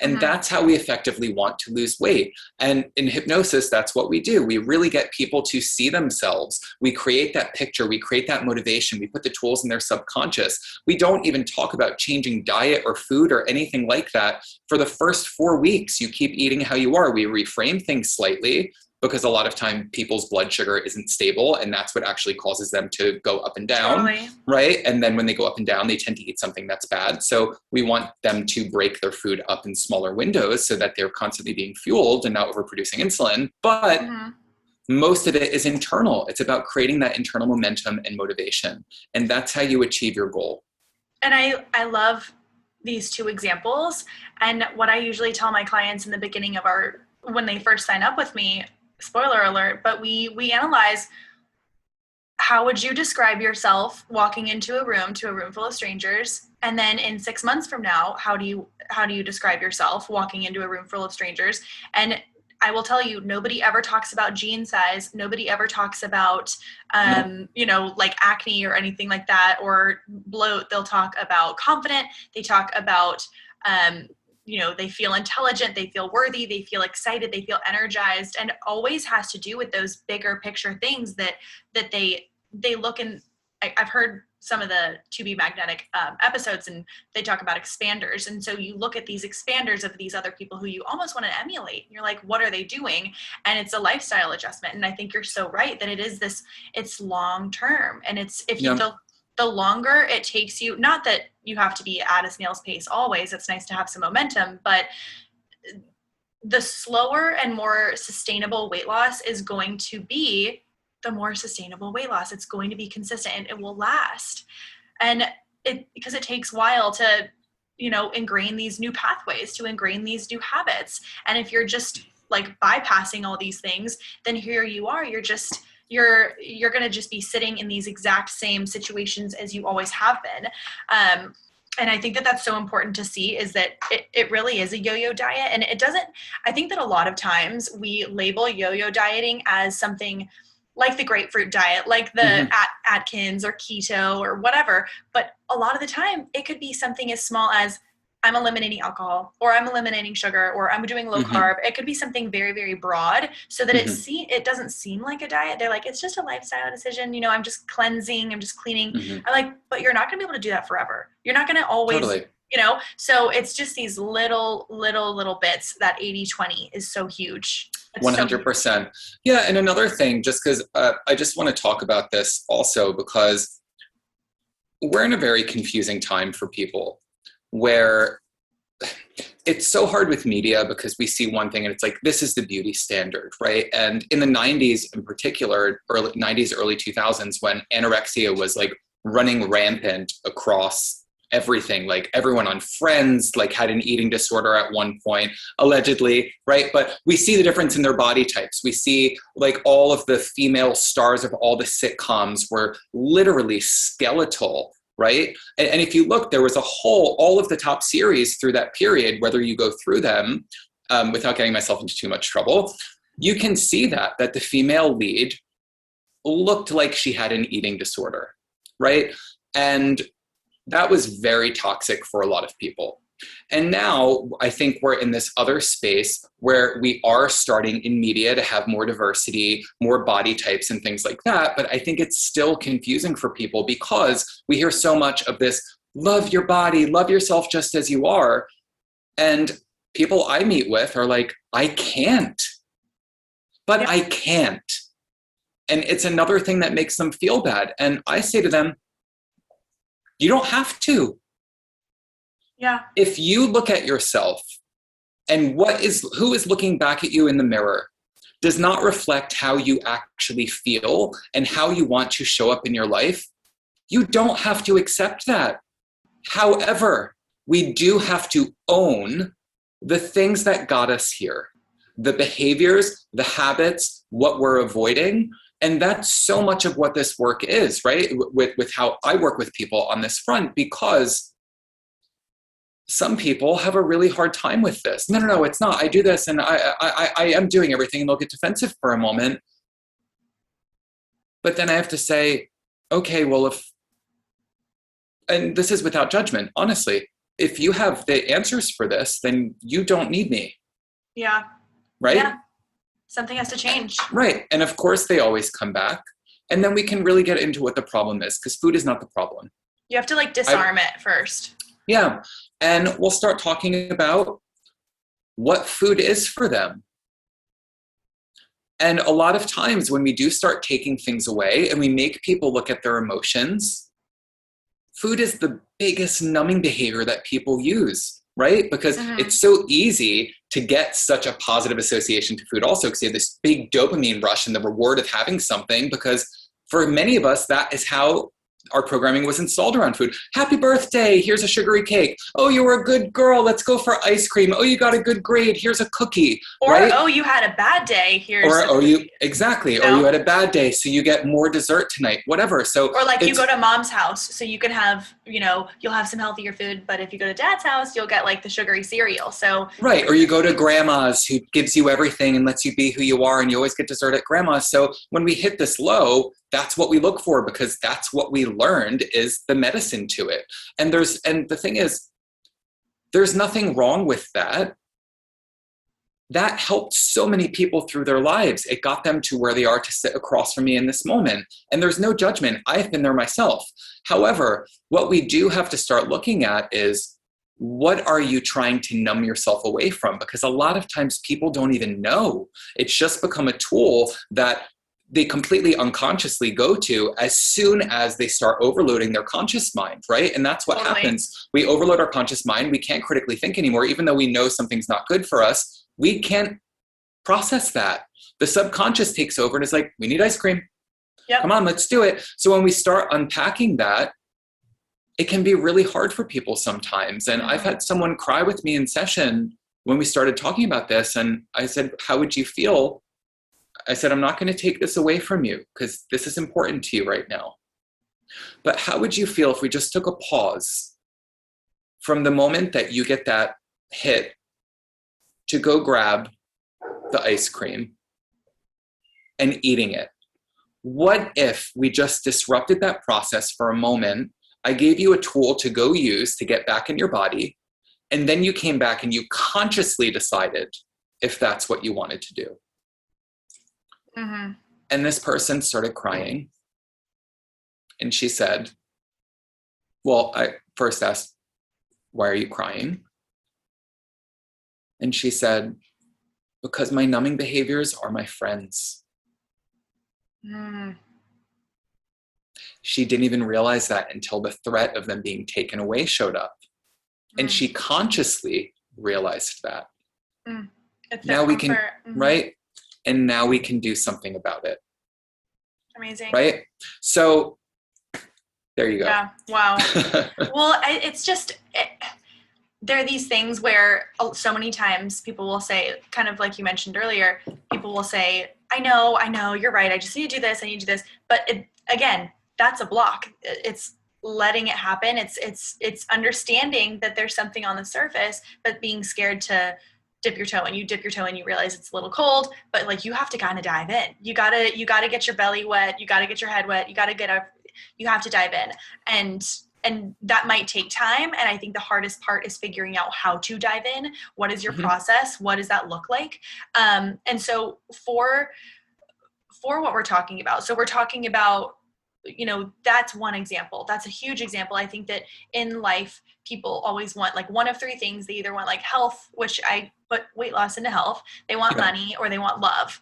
B: And that's how we effectively want to lose weight. And in hypnosis, that's what we do. We really get people to see themselves. We create that picture. We create that motivation. We put the tools in their subconscious. We don't even talk about changing diet or food or anything like that. For the first 4 weeks, you keep eating how you are. We reframe things slightly. because a lot of time people's blood sugar isn't stable, and that's what actually causes them to go up and down.
C: Totally.
B: Right? And then when they go up and down, they tend to eat something that's bad. So we want them to break their food up in smaller windows so that they're constantly being fueled and not overproducing insulin. But most of it is internal. It's about creating that internal momentum and motivation. And that's how you achieve your goal.
C: And I love these two examples. And what I usually tell my clients in the beginning of when they first sign up with me, spoiler alert, but we analyze, how would you describe yourself walking into a room full of strangers? And then in 6 months from now, how do you describe yourself walking into a room full of strangers? And I will tell you, nobody ever talks about jean size. Nobody ever talks about, like acne or anything like that, or bloat. They'll talk about confident. They talk about, they feel intelligent, they feel worthy, they feel excited, they feel energized, and always has to do with those bigger picture things that they look in. I've heard some of the To Be Magnetic episodes, and they talk about expanders. And so you look at these expanders of these other people who you almost want to emulate. You're like, what are they doing? And it's a lifestyle adjustment. And I think you're so right that it's long term. And the longer it takes you, not that you have to be at a snail's pace always, it's nice to have some momentum, but the slower and more sustainable weight loss is going to be the more sustainable weight loss. It's going to be consistent and it will last. And because it takes a while to, ingrain these new pathways, to ingrain these new habits. And if you're just like bypassing all these things, then here you are, you're going to just be sitting in these exact same situations as you always have been. And I think that that's so important to see, is that it really is a yo-yo diet. And I think that a lot of times we label yo-yo dieting as something like the grapefruit diet, like the Atkins or keto or whatever. But a lot of the time it could be something as small as, I'm eliminating alcohol, or I'm eliminating sugar, or I'm doing low carb. It could be something very, very broad, so that it doesn't seem like a diet. They're like, it's just a lifestyle decision. I'm just cleansing, I'm just cleaning. I'm like, but you're not going to be able to do that forever. You're not going to always, so it's just these little bits. That 80-20 is so huge. It's
B: 100%. Yeah. And another thing, just because I just want to talk about this also, because we're in a very confusing time for people, where it's so hard with media, because we see one thing and it's like, this is the beauty standard, right? And in the 90s in particular, early 90s, early 2000s, when anorexia was like running rampant across everything, like everyone on Friends like had an eating disorder at one point, allegedly, right? But we see the difference in their body types. We see like all of the female stars of all the sitcoms were literally skeletal, right? And if you look, there was all of the top series through that period, whether you go through them without getting myself into too much trouble, you can see that the female lead looked like she had an eating disorder, right? And that was very toxic for a lot of people. And now I think we're in this other space where we are starting in media to have more diversity, more body types and things like that. But I think it's still confusing for people, because we hear so much of this, love your body, love yourself just as you are. And people I meet with are like, I can't, but I can't. And it's another thing that makes them feel bad. And I say to them, you don't have to.
C: Yeah.
B: If you look at yourself and who is looking back at you in the mirror does not reflect how you actually feel and how you want to show up in your life, you don't have to accept that. However, we do have to own the things that got us here, the behaviors, the habits, what we're avoiding. And that's so much of what this work is, right? With how I work with people on this front, because some people have a really hard time with this. No, it's not. I do this and I am doing everything, and they'll get defensive for a moment. But then I have to say, okay, well, and this is without judgment, honestly, if you have the answers for this, then you don't need me.
C: Yeah.
B: Right?
C: Yeah. Something has to change.
B: Right. And of course they always come back. And then we can really get into what the problem is, because food is not the problem.
C: You have to like disarm it first.
B: Yeah. And we'll start talking about what food is for them. And a lot of times when we do start taking things away and we make people look at their emotions, food is the biggest numbing behavior that people use, right? Because it's so easy to get such a positive association to food also, because you have this big dopamine rush and the reward of having something, because for many of us, that is how our programming was installed around food. Happy birthday, here's a sugary cake. Oh, you were a good girl, let's go for ice cream. Oh, you got a good grade, here's a cookie.
C: Or,
B: right?
C: oh, you had a bad day, here's
B: or you had a bad day, so you get more dessert tonight, whatever. So,
C: or like you go to mom's house, so you can have, you'll have some healthier food, but if you go to dad's house, you'll get like the sugary cereal. So
B: right, or you go to grandma's who gives you everything and lets you be who you are, and you always get dessert at grandma's. So when we hit this low, that's what we look for, because that's what we learned is the medicine to it. And the thing is, there's nothing wrong with that. That helped so many people through their lives. It got them to where they are to sit across from me in this moment. And there's no judgment. I've been there myself. However, what we do have to start looking at is, what are you trying to numb yourself away from? Because a lot of times people don't even know. It's just become a tool that they completely unconsciously go to as soon as they start overloading their conscious mind, right? And that's what happens. We overload our conscious mind. We can't critically think anymore. Even though we know something's not good for us, we can't process that. The subconscious takes over and is like, we need ice cream. Yep. Come on, let's do it. So when we start unpacking that, it can be really hard for people sometimes. And I've had someone cry with me in session when we started talking about this. And I said, how would you feel? I said, I'm not going to take this away from you because this is important to you right now. But how would you feel if we just took a pause from the moment that you get that hit to go grab the ice cream and eating it? What if we just disrupted that process for a moment? I gave you a tool to go use to get back in your body. And then you came back and you consciously decided if that's what you wanted to do. And this person started crying. And she said, well, I first asked, why are you crying? And she said, because my numbing behaviors are my friends. She didn't even realize that until the threat of them being taken away showed up. And she consciously realized that. Now we can, right? And now we can do something about it.
C: Amazing.
B: Right? So there you go.
C: Yeah. Wow. Well, it's just, there are these things where so many times people will say, kind of like you mentioned earlier, people will say, I know, you're right. I just need to do this. I need to do this. But again, that's a block. It's letting it happen. It's understanding that there's something on the surface, but being scared to dip your toe, and you dip your toe and you realize it's a little cold, but like you have to kind of dive in. You gotta get your belly wet. You gotta get your head wet. You gotta get up. You have to dive in, and that might take time. And I think the hardest part is figuring out how to dive in. What is your process? What does that look like? And so for what we're talking about, so we're talking about, that's one example. That's a huge example. I think that in life, people always want like one of three things. They either want like health, which I put weight loss into health. They want money, or they want love,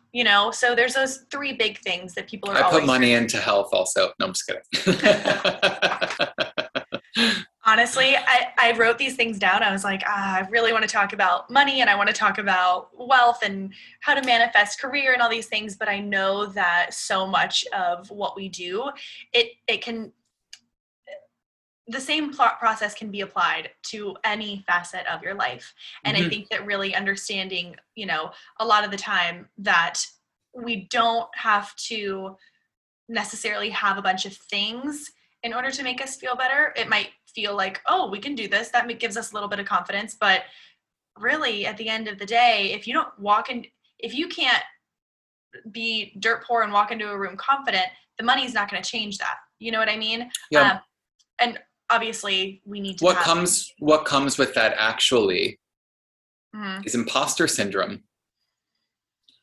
C: So there's those three big things that people are always.
B: I put money into health also. No, I'm just kidding.
C: Honestly, I wrote these things down. I was like, I really want to talk about money, and I want to talk about wealth and how to manifest career and all these things. But I know that so much of what we do, it can, the same process can be applied to any facet of your life. And I think that really understanding, a lot of the time that we don't have to necessarily have a bunch of things in order to make us feel better. It might feel like, oh, we can do this. That gives us a little bit of confidence. But really, at the end of the day, if you can't be dirt poor and walk into a room confident, the money's not going to change that. You know what I mean?
B: Yeah.
C: And obviously, we need to.
B: What comes with that actually is imposter syndrome.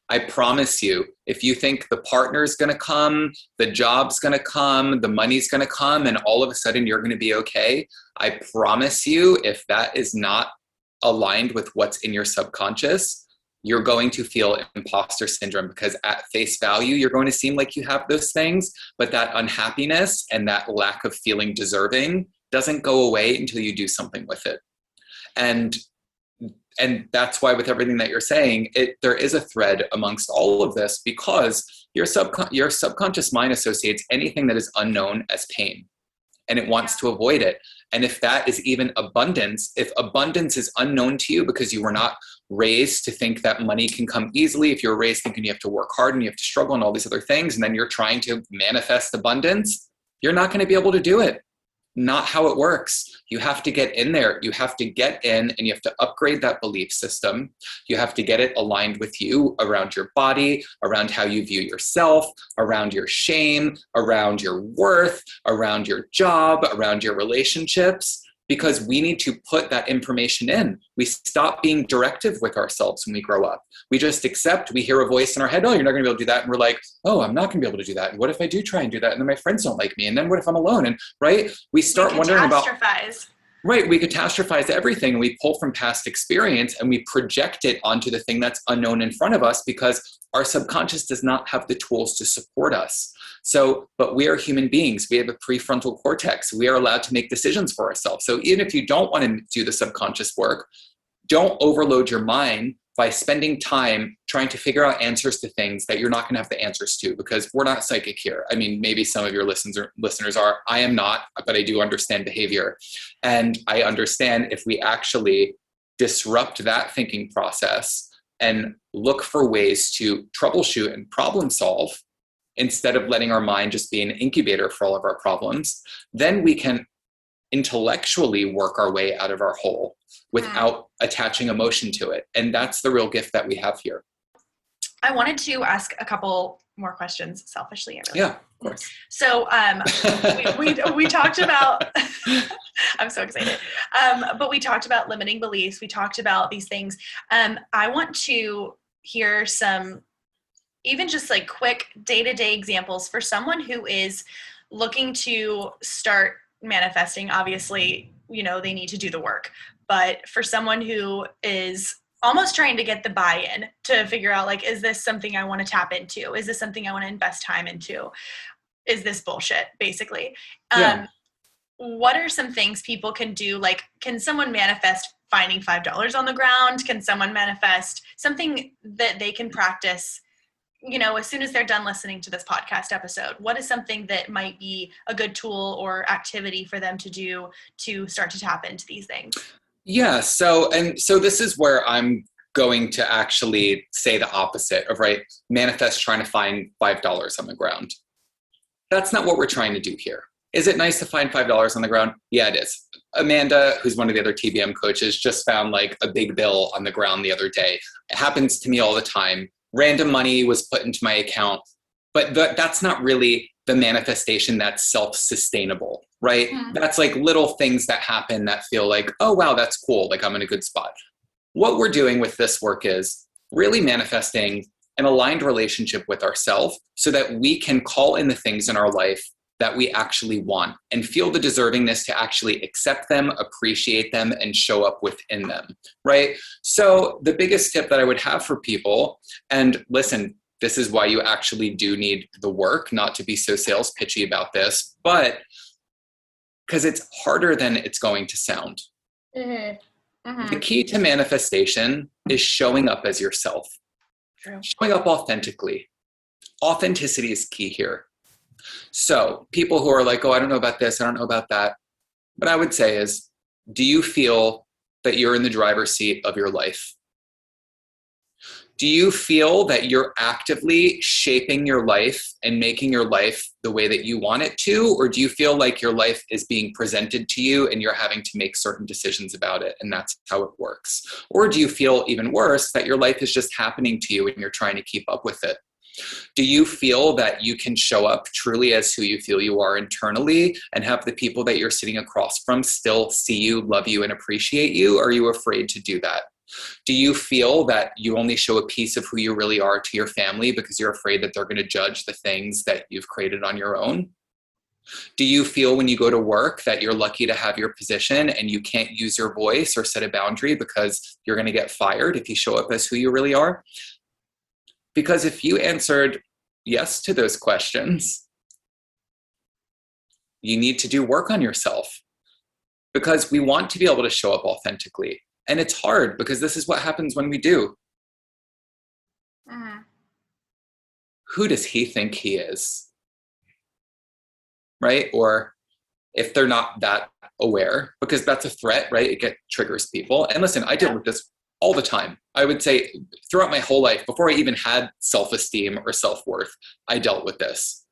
B: I promise you, if you think the partner's going to come, the job's going to come, the money's going to come, and all of a sudden you're going to be okay, I promise you, if that is not aligned with what's in your subconscious, you're going to feel imposter syndrome, because at face value, you're going to seem like you have those things, but that unhappiness and that lack of feeling deserving doesn't go away until you do something with it. And that's why with everything that you're saying, there is a thread amongst all of this, because your subconscious mind associates anything that is unknown as pain, and it wants to avoid it. And if that is even abundance, if abundance is unknown to you because you were not raised to think that money can come easily, if you're raised thinking you have to work hard and you have to struggle and all these other things, and then you're trying to manifest abundance, you're not going to be able to do it. Not how it works. You have to get in there. You have to get in and you have to upgrade that belief system. You have to get it aligned with you, around your body, around how you view yourself, around your shame, around your worth, around your job, around your relationships, because we need to put that information in. We stop being directive with ourselves when we grow up. We just accept, we hear a voice in our head, oh, you're not going to be able to do that. And we're like, oh, I'm not going to be able to do that. And what if I do try and do that? And then my friends don't like me. And then what if I'm alone? And right, we start wondering about, right, we catastrophize everything. We pull from past experience and we project it onto the thing that's unknown in front of us, because our subconscious does not have the tools to support us. So, but we are human beings. We have a prefrontal cortex. We are allowed to make decisions for ourselves. So even if you don't want to do the subconscious work, don't overload your mind by spending time trying to figure out answers to things that you're not going to have the answers to, because we're not psychic here. I mean, maybe some of your listeners are. I am not, but I do understand behavior. And I understand if we actually disrupt that thinking process and look for ways to troubleshoot and problem solve, instead of letting our mind just be an incubator for all of our problems, then we can intellectually work our way out of our hole without attaching emotion to it. And that's the real gift that we have here.
C: I wanted to ask a couple more questions selfishly.
B: Yeah, of course.
C: So we talked about, I'm so excited. But we talked about limiting beliefs. We talked about these things. I want to hear some, even just like quick day-to-day examples for someone who is looking to start manifesting. Obviously, you know, they need to do the work, but for someone who is almost trying to get the buy-in to figure out, like, is this something I want to tap into? Is this something I want to invest time into? Is this bullshit, basically?
B: Yeah.
C: What are some things people can do? Like, can someone manifest finding $5 on the ground? Can someone manifest something that they can practice, you know, as soon as they're done listening to this podcast episode? What is something that might be a good tool or activity for them to do to start to tap into these things?
B: Yeah. So this is where I'm going to actually say the opposite of, right, manifest trying to find $5 on the ground. That's not what we're trying to do here. Is it nice to find $5 on the ground? Yeah, it is. Amanda, who's one of the other TBM coaches, just found like a big bill on the ground the other day. It happens to me all the time. Random money was put into my account, but that's not really the manifestation that's self-sustainable, right? Mm-hmm. That's like little things that happen that feel like, oh, wow, that's cool. Like I'm in a good spot. What we're doing with this work is really manifesting an aligned relationship with ourselves so that we can call in the things in our life that we actually want and feel the deservingness to actually accept them, appreciate them, and show up within them, right? So the biggest tip that I would have for people, and listen, this is why you actually do need the work, not to be so sales pitchy about this, but because it's harder than it's going to sound. Mm-hmm. Mm-hmm. The key to manifestation is showing up as yourself. True. Showing up authentically. Authenticity is key here. So people who are like, oh, I don't know about this, I don't know about that. What I would say is, do you feel that you're in the driver's seat of your life? Do you feel that you're actively shaping your life and making your life the way that you want it to? Or do you feel like your life is being presented to you and you're having to make certain decisions about it and that's how it works? Or do you feel even worse, that your life is just happening to you and you're trying to keep up with it? Do you feel that you can show up truly as who you feel you are internally and have the people that you're sitting across from still see you, love you, and appreciate you? Or are you afraid to do that? Do you feel that you only show a piece of who you really are to your family because you're afraid that they're going to judge the things that you've created on your own? Do you feel when you go to work that you're lucky to have your position and you can't use your voice or set a boundary because you're going to get fired if you show up as who you really are? Because if you answered yes to those questions, you need to do work on yourself, because we want to be able to show up authentically. And it's hard because this is what happens when we do. Who does he think he is? Right? Or if they're not that aware, because that's a threat, right? It triggers people. And listen, I deal with this all the time. I would say throughout my whole life, before I even had self-esteem or self-worth, I dealt with this.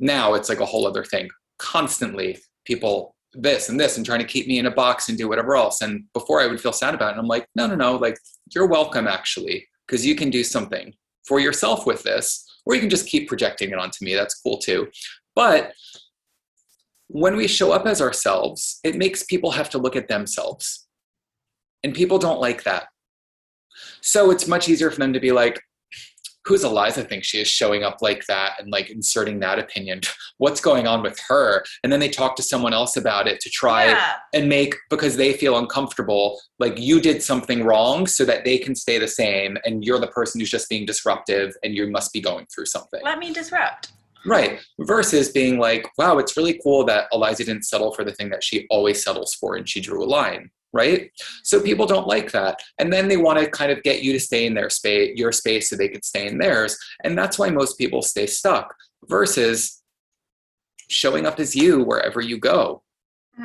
B: Now it's like a whole other thing. Constantly people this and this and trying to keep me in a box and do whatever else. And before I would feel sad about it. And I'm like, no, like you're welcome actually, because you can do something for yourself with this, or you can just keep projecting it onto me. That's cool too. But when we show up as ourselves, it makes people have to look at themselves. And people don't like that. So it's much easier for them to be like, who's Eliza think she is showing up like that and like inserting that opinion? What's going on with her? And then they talk to someone else about it to try and make, because they feel uncomfortable, like you did something wrong so that they can stay the same. And you're the person who's just being disruptive and you must be going through something.
C: Let me disrupt.
B: Right. Versus being like, wow, it's really cool that Eliza didn't settle for the thing that she always settles for and she drew a line. Right? So people don't like that. And then they want to kind of get you to stay in their space, your space, so they could stay in theirs. And that's why most people stay stuck versus showing up as you wherever you go.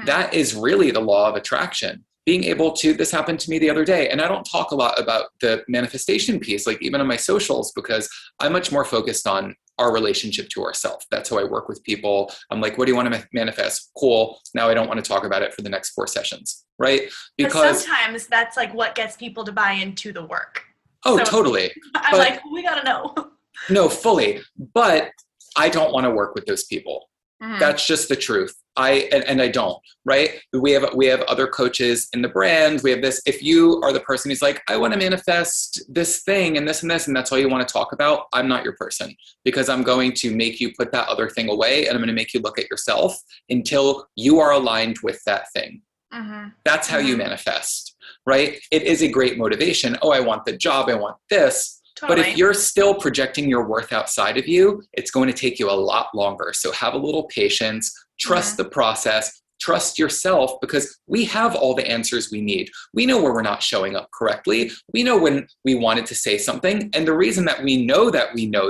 B: That is really the law of attraction. Being able to, this happened to me the other day, and I don't talk a lot about the manifestation piece, like even on my socials, because I'm much more focused on our relationship to ourselves. That's how I work with people. I'm like, what do you want to manifest? Cool. Now I don't want to talk about it for the next 4 sessions, right?
C: Because sometimes that's like what gets people to buy into the work.
B: Oh, so totally.
C: I'm like, we got to know.
B: No, fully. But I don't want to work with those people. That's just the truth. I don't, right? We have other coaches in the brand. We have this. If you are the person who's like, I want to manifest this thing and this, and that's all you want to talk about, I'm not your person, because I'm going to make you put that other thing away, and I'm going to make you look at yourself until you are aligned with that thing. That's how you manifest, right? It is a great motivation. Oh, I want the job. I want this. Totally. But if you're still projecting your worth outside of you, it's going to take you a lot longer. So have a little patience, trust the process, trust yourself, because we have all the answers we need. We know where we're not showing up correctly. We know when we wanted to say something. And the reason that we know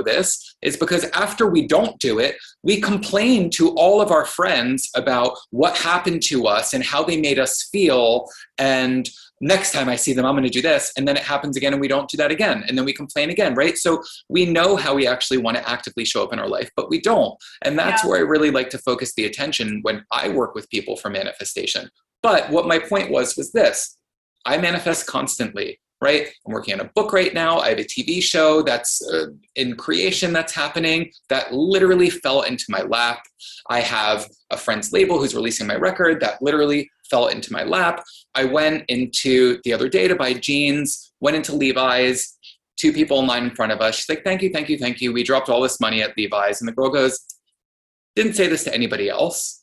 B: this is because after we don't do it, we complain to all of our friends about what happened to us and how they made us feel. And next time I see them, I'm going to do this. And then it happens again and we don't do that again. And then we complain again, right? So we know how we actually want to actively show up in our life, but we don't. And that's where I really like to focus the attention when I work with people for manifestation. But what my point was this: I manifest constantly, right? I'm working on a book right now. I have a TV show that's in creation that's happening that literally fell into my lap. I have a friend's label who's releasing my record that literally fell into my lap. I went into the other day to buy jeans, went into Levi's, 2 people in line in front of us. She's like, thank you, thank you, thank you. We dropped all this money at Levi's. And the girl goes, didn't say this to anybody else.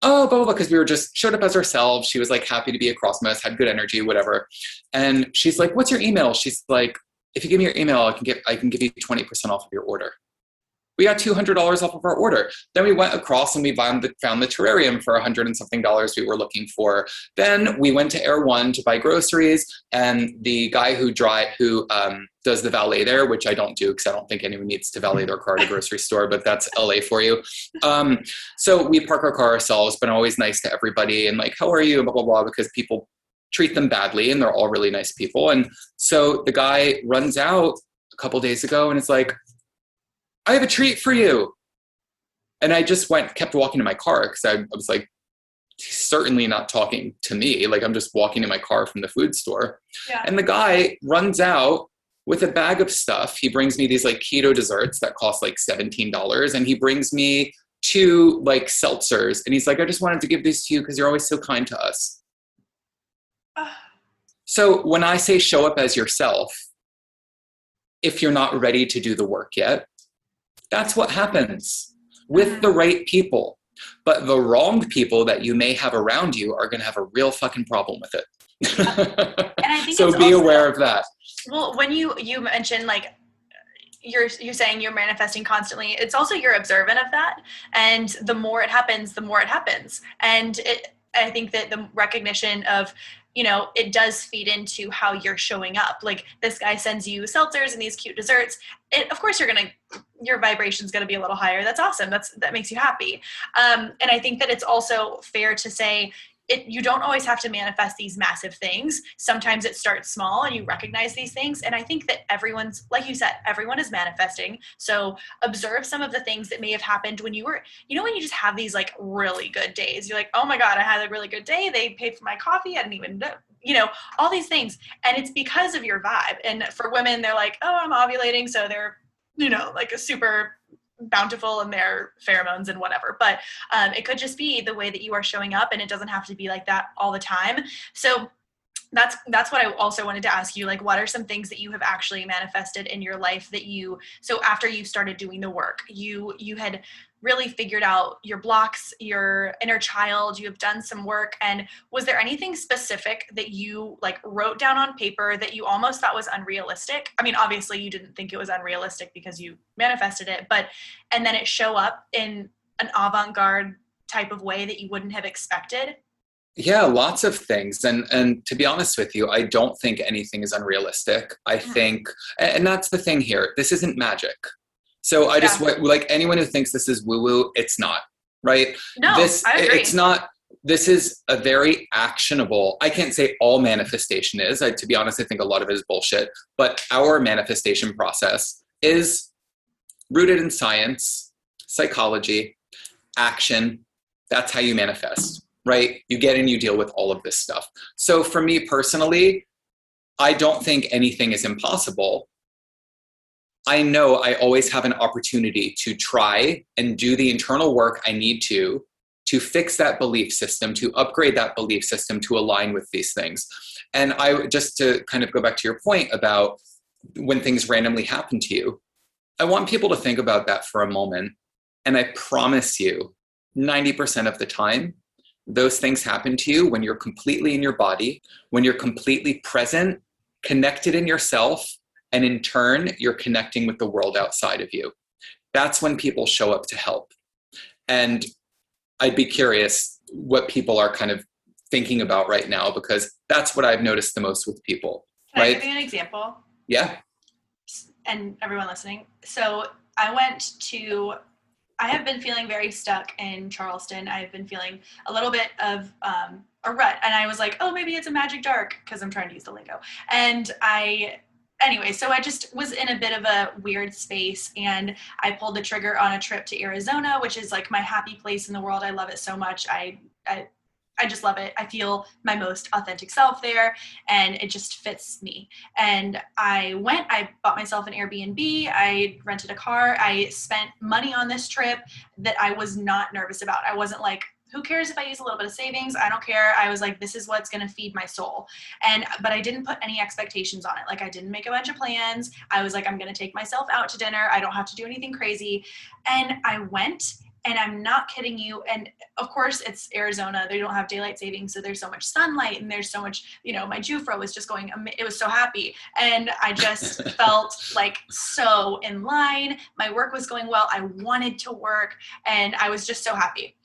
B: Oh, blah, blah, blah, because we were just showed up as ourselves. She was like happy to be across from us, had good energy, whatever. And she's like, what's your email? She's like, if you give me your email, I can give you 20% off of your order. We got $200 off of our order. Then we went across and we found the terrarium for $100 and something we were looking for. Then we went to Air One to buy groceries, and the guy who does the valet there, which I don't do because I don't think anyone needs to valet their car at a grocery store, but that's LA for you. So we park our car ourselves, but I'm always nice to everybody and like, how are you? Blah, blah, blah, because people treat them badly and they're all really nice people. And so the guy runs out a couple days ago and it's like, I have a treat for you. And I just kept walking to my car because I was like, he's certainly not talking to me. Like I'm just walking to my car from the food store. Yeah. And the guy runs out with a bag of stuff. He brings me these like keto desserts that cost like $17. And he brings me 2 like seltzers. And he's like, I just wanted to give these to you because you're always so kind to us. So when I say show up as yourself, if you're not ready to do the work yet, that's what happens. with the right people. But the wrong people that you may have around you are going to have a real fucking problem with it.
C: And I think
B: so be aware of that.
C: Well, when you mentioned like you're saying you're manifesting constantly, it's also you're observant of that, and the more it happens, and I think that the recognition of, you know, it does feed into how you're showing up. Like this guy sends you seltzers and these cute desserts. Of course your vibration's going to be a little higher. That's awesome. That makes you happy. And I think that it's also fair to say you don't always have to manifest these massive things. Sometimes it starts small and you recognize these things. And I think that everyone's, like you said, everyone is manifesting. So observe some of the things that may have happened when you were, you know, when you just have these like really good days, you're like, oh my God, I had a really good day. They paid for my coffee. I didn't even know, you know, all these things. And it's because of your vibe. And for women, they're like, oh, I'm ovulating. So they're, you know, like a super bountiful in their pheromones and whatever, but it could just be the way that you are showing up, and it doesn't have to be like that all the time. So that's what I also wanted to ask you, like, what are some things that you have actually manifested in your life that so after you started doing the work, you had really figured out your blocks, your inner child, you have done some work, and was there anything specific that you like wrote down on paper that you almost thought was unrealistic? I mean, obviously you didn't think it was unrealistic because you manifested it, and then it show up in an avant-garde type of way that you wouldn't have expected?
B: Yeah, lots of things. And to be honest with you, I don't think anything is unrealistic. I think, and that's the thing here, this isn't magic. So I just, like anyone who thinks this is woo-woo, it's not, right?
C: No, I agree.
B: It's not, this is a very actionable, I can't say all manifestation is, to be honest, I think a lot of it is bullshit, but our manifestation process is rooted in science, psychology, action. That's how you manifest, right? You get in, you deal with all of this stuff. So for me personally, I don't think anything is impossible. I know I always have an opportunity to try and do the internal work I need to fix that belief system, to upgrade that belief system, to align with these things. And just to kind of go back to your point about when things randomly happen to you, I want people to think about that for a moment. And I promise you, 90% of the time, those things happen to you when you're completely in your body, when you're completely present, connected in yourself, and in turn, you're connecting with the world outside of you. That's when people show up to help. And I'd be curious what people are kind of thinking about right now, because that's what I've noticed the most with people.
C: Can
B: right?
C: I give you an example?
B: Yeah.
C: And everyone listening. So I have been feeling very stuck in Charleston. I've been feeling a little bit of a rut. And I was like, oh, maybe it's a magic dark, because I'm trying to use the lingo. And anyway, so I just was in a bit of a weird space, and I pulled the trigger on a trip to Arizona, which is like my happy place in the world. I love it so much. I just love it. I feel my most authentic self there, and it just fits me. And I bought myself an Airbnb. I rented a car. I spent money on this trip that I was not nervous about. I wasn't like, who cares if I use a little bit of savings? I don't care. I was like, this is what's going to feed my soul. But I didn't put any expectations on it. Like, I didn't make a bunch of plans. I was like, I'm going to take myself out to dinner. I don't have to do anything crazy. And I went, and I'm not kidding you. And of course it's Arizona. They don't have daylight savings. So there's so much sunlight, and there's so much, you know, my Jufro was just going, it was so happy. And I just felt like so in line. My work was going well. I wanted to work, and I was just so happy.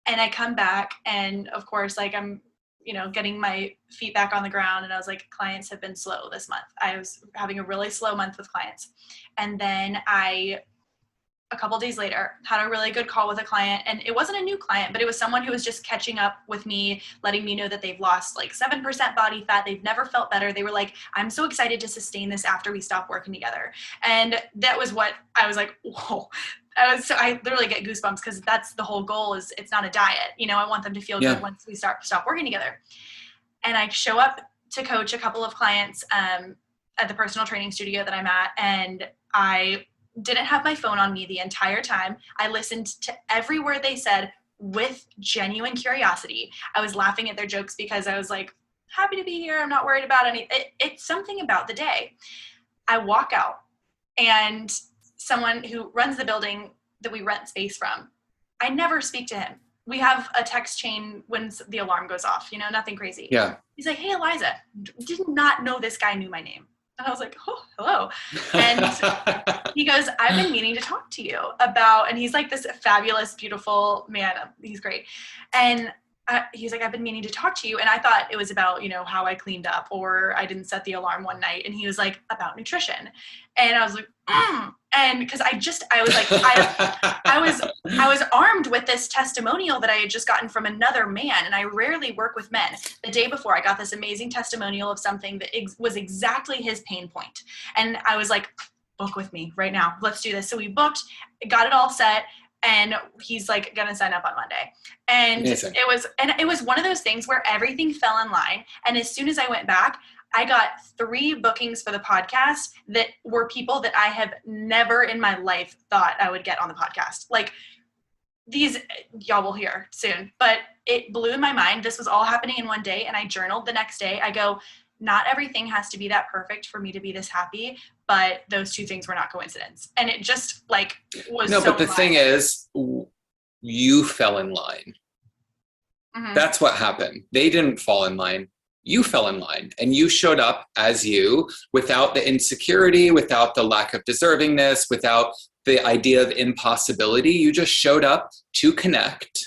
C: And I come back, and of course, like, I'm, you know, getting my feet back on the ground, and I was like, clients have been slow this month. I was having a really slow month with clients. And then a couple days later, had a really good call with a client, and it wasn't a new client, but it was someone who was just catching up with me, letting me know that they've lost like 7% body fat. They've never felt better. They were like, I'm so excited to sustain this after we stop working together. And that was what I was like, whoa. I literally get goosebumps, because that's the whole goal. Is it's not a diet. You know, I want them to feel good once we stop working together. And I show up to coach a couple of clients at the personal training studio that I'm at, and I didn't have my phone on me the entire time. I listened to every word they said with genuine curiosity. I was laughing at their jokes because I was like, happy to be here. I'm not worried about anything. It's something about the day. I walk out, and someone who runs the building that we rent space from, I never speak to him. We have a text chain when the alarm goes off, nothing crazy.
B: Yeah.
C: He's like, hey, Eliza, did not know this guy knew my name. And I was like, oh, hello. And he goes, I've been meaning to talk to you about, and he's like this fabulous, beautiful man. He's great. And he's like, I've been meaning to talk to you. And I thought it was about, how I cleaned up or I didn't set the alarm one night. And he was like, about nutrition. And I was like, And because I was like, I was armed with this testimonial that I had just gotten from another man. And I rarely work with men. The day before, I got this amazing testimonial of something that was exactly his pain point. And I was like, book with me right now. Let's do this. So we booked, got it all set. And he's like going to sign up on Monday. And
B: Amazing.
C: it was one of those things where everything fell in line. And as soon as I went back, I got 3 bookings for the podcast that were people that I have never in my life thought I would get on the podcast. Like these, y'all will hear soon, but it blew my mind. This was all happening in one day. And I journaled the next day. I go, not everything has to be that perfect for me to be this happy, but those 2 things were not coincidence. And it just was
B: no,
C: so
B: but the thing is, you fell in line. Mm-hmm. That's what happened. They didn't fall in line. You fell in line and you showed up as you, without the insecurity, without the lack of deservingness, without the idea of impossibility. You just showed up to connect.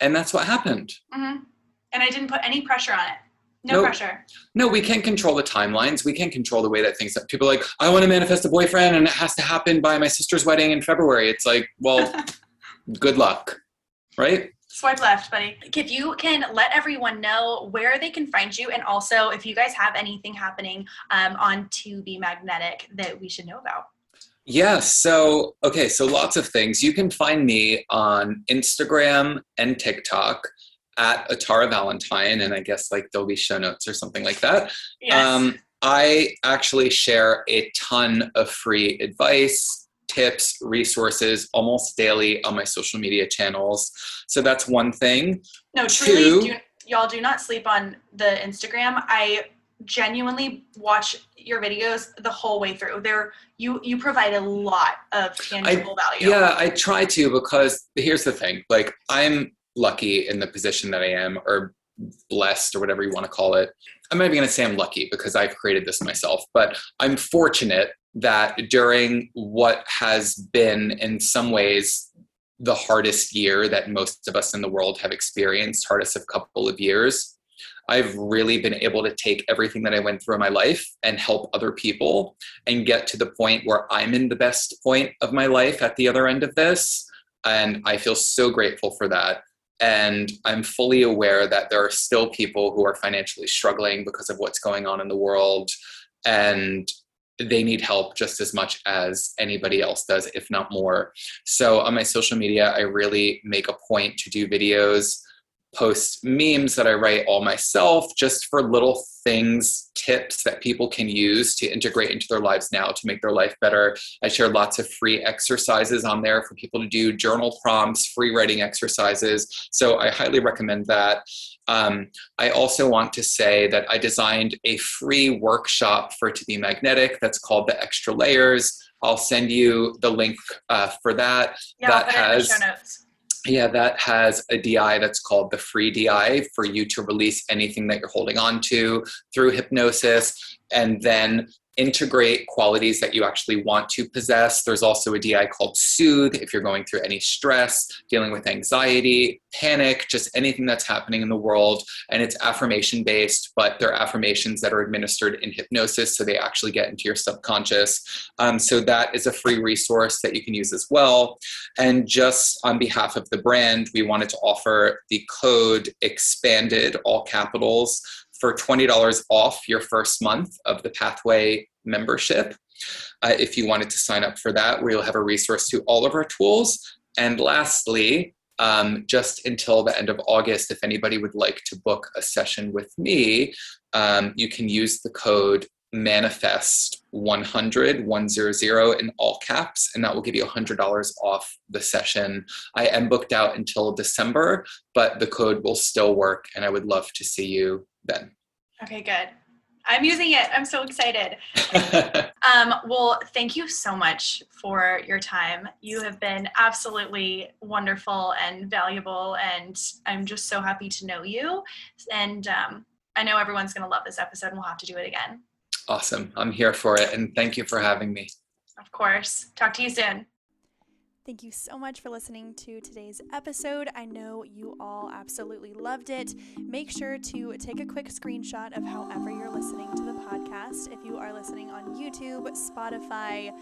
B: And that's what happened.
C: Mm-hmm. And I didn't put any pressure on it. No pressure.
B: No, we can't control the timelines. We can't control the way that things, people are like, I want to manifest a boyfriend and it has to happen by my sister's wedding in February. It's like, well, good luck, right?
C: Swipe left, buddy. If you can let everyone know where they can find you, and also if you guys have anything happening on To Be Magnetic that we should know about.
B: Yeah, so lots of things. You can find me on Instagram and TikTok at Atarah Valentine, and I guess there'll be show notes or something like that.
C: Yes.
B: I actually share a ton of free advice, tips, resources almost daily on my social media channels. So that's one thing.
C: No, truly, y'all do not sleep on the Instagram. I genuinely watch your videos the whole way through. You provide a lot of tangible value.
B: Yeah, I try to, because here's the thing. I'm lucky in the position that I am, or blessed, or whatever you want to call it. I'm not even going to say I'm lucky because I've created this myself, but I'm fortunate that during what has been in some ways the hardest year that most of us in the world have experienced, hardest of couple of years, I've really been able to take everything that I went through in my life and help other people and get to the point where I'm in the best point of my life at the other end of this. And I feel so grateful for that. And I'm fully aware that there are still people who are financially struggling because of what's going on in the world. And they need help just as much as anybody else does, if not more. So on my social media, I really make a point to do videos, post memes that I write all myself, just for little things, tips that people can use to integrate into their lives now to make their life better. I share lots of free exercises on there for people to do, journal prompts, free writing exercises. So I highly recommend that. I also want to say that I designed a free workshop for To Be Magnetic that's called The Extra Layers. I'll send you the link for that.
C: Yeah, I'll put it in the show notes.
B: Yeah, that has a DI that's called the free DI for you to release anything that you're holding on to through hypnosis, and then integrate qualities that you actually want to possess. There's also a DI called Soothe if you're going through any stress, dealing with anxiety, panic, just anything that's happening in the world. And it's affirmation based, but they're affirmations that are administered in hypnosis, so they actually get into your subconscious. So that is a free resource that you can use as well. And just on behalf of the brand, we wanted to offer the code EXPANDED, all capitals, for $20 off your first month of the Pathway membership. If you wanted to sign up for that, we'll have a resource to all of our tools. And lastly, just until the end of August, if anybody would like to book a session with me, you can use the code MANIFEST100 in all caps, and that will give you $100 off the session. I am booked out until December, but the code will still work, and I would love to see you then.
C: Okay, good. I'm using it. I'm so excited. Well, thank you so much for your time. You have been absolutely wonderful and valuable, and I'm just so happy to know you. And I know everyone's going to love this episode, and we'll have to do it again.
B: Awesome. I'm here for it. And thank you for having me.
C: Of course. Talk to you soon.
A: Thank you so much for listening to today's episode. I know you all absolutely loved it. Make sure to take a quick screenshot of however you're listening to the podcast. If you are listening on YouTube, Spotify,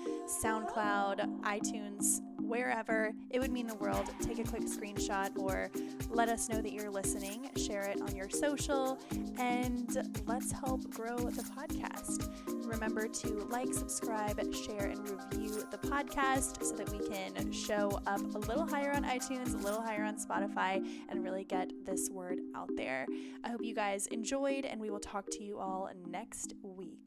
A: SoundCloud, iTunes, wherever, it would mean the world. Take a quick screenshot or let us know that you're listening. Share it on your social, and let's help grow the podcast. Remember to like, subscribe, share, and review the podcast so that we can show up a little higher on iTunes, a little higher on Spotify, and really get this word out there. I hope you guys enjoyed, and we will talk to you all next week.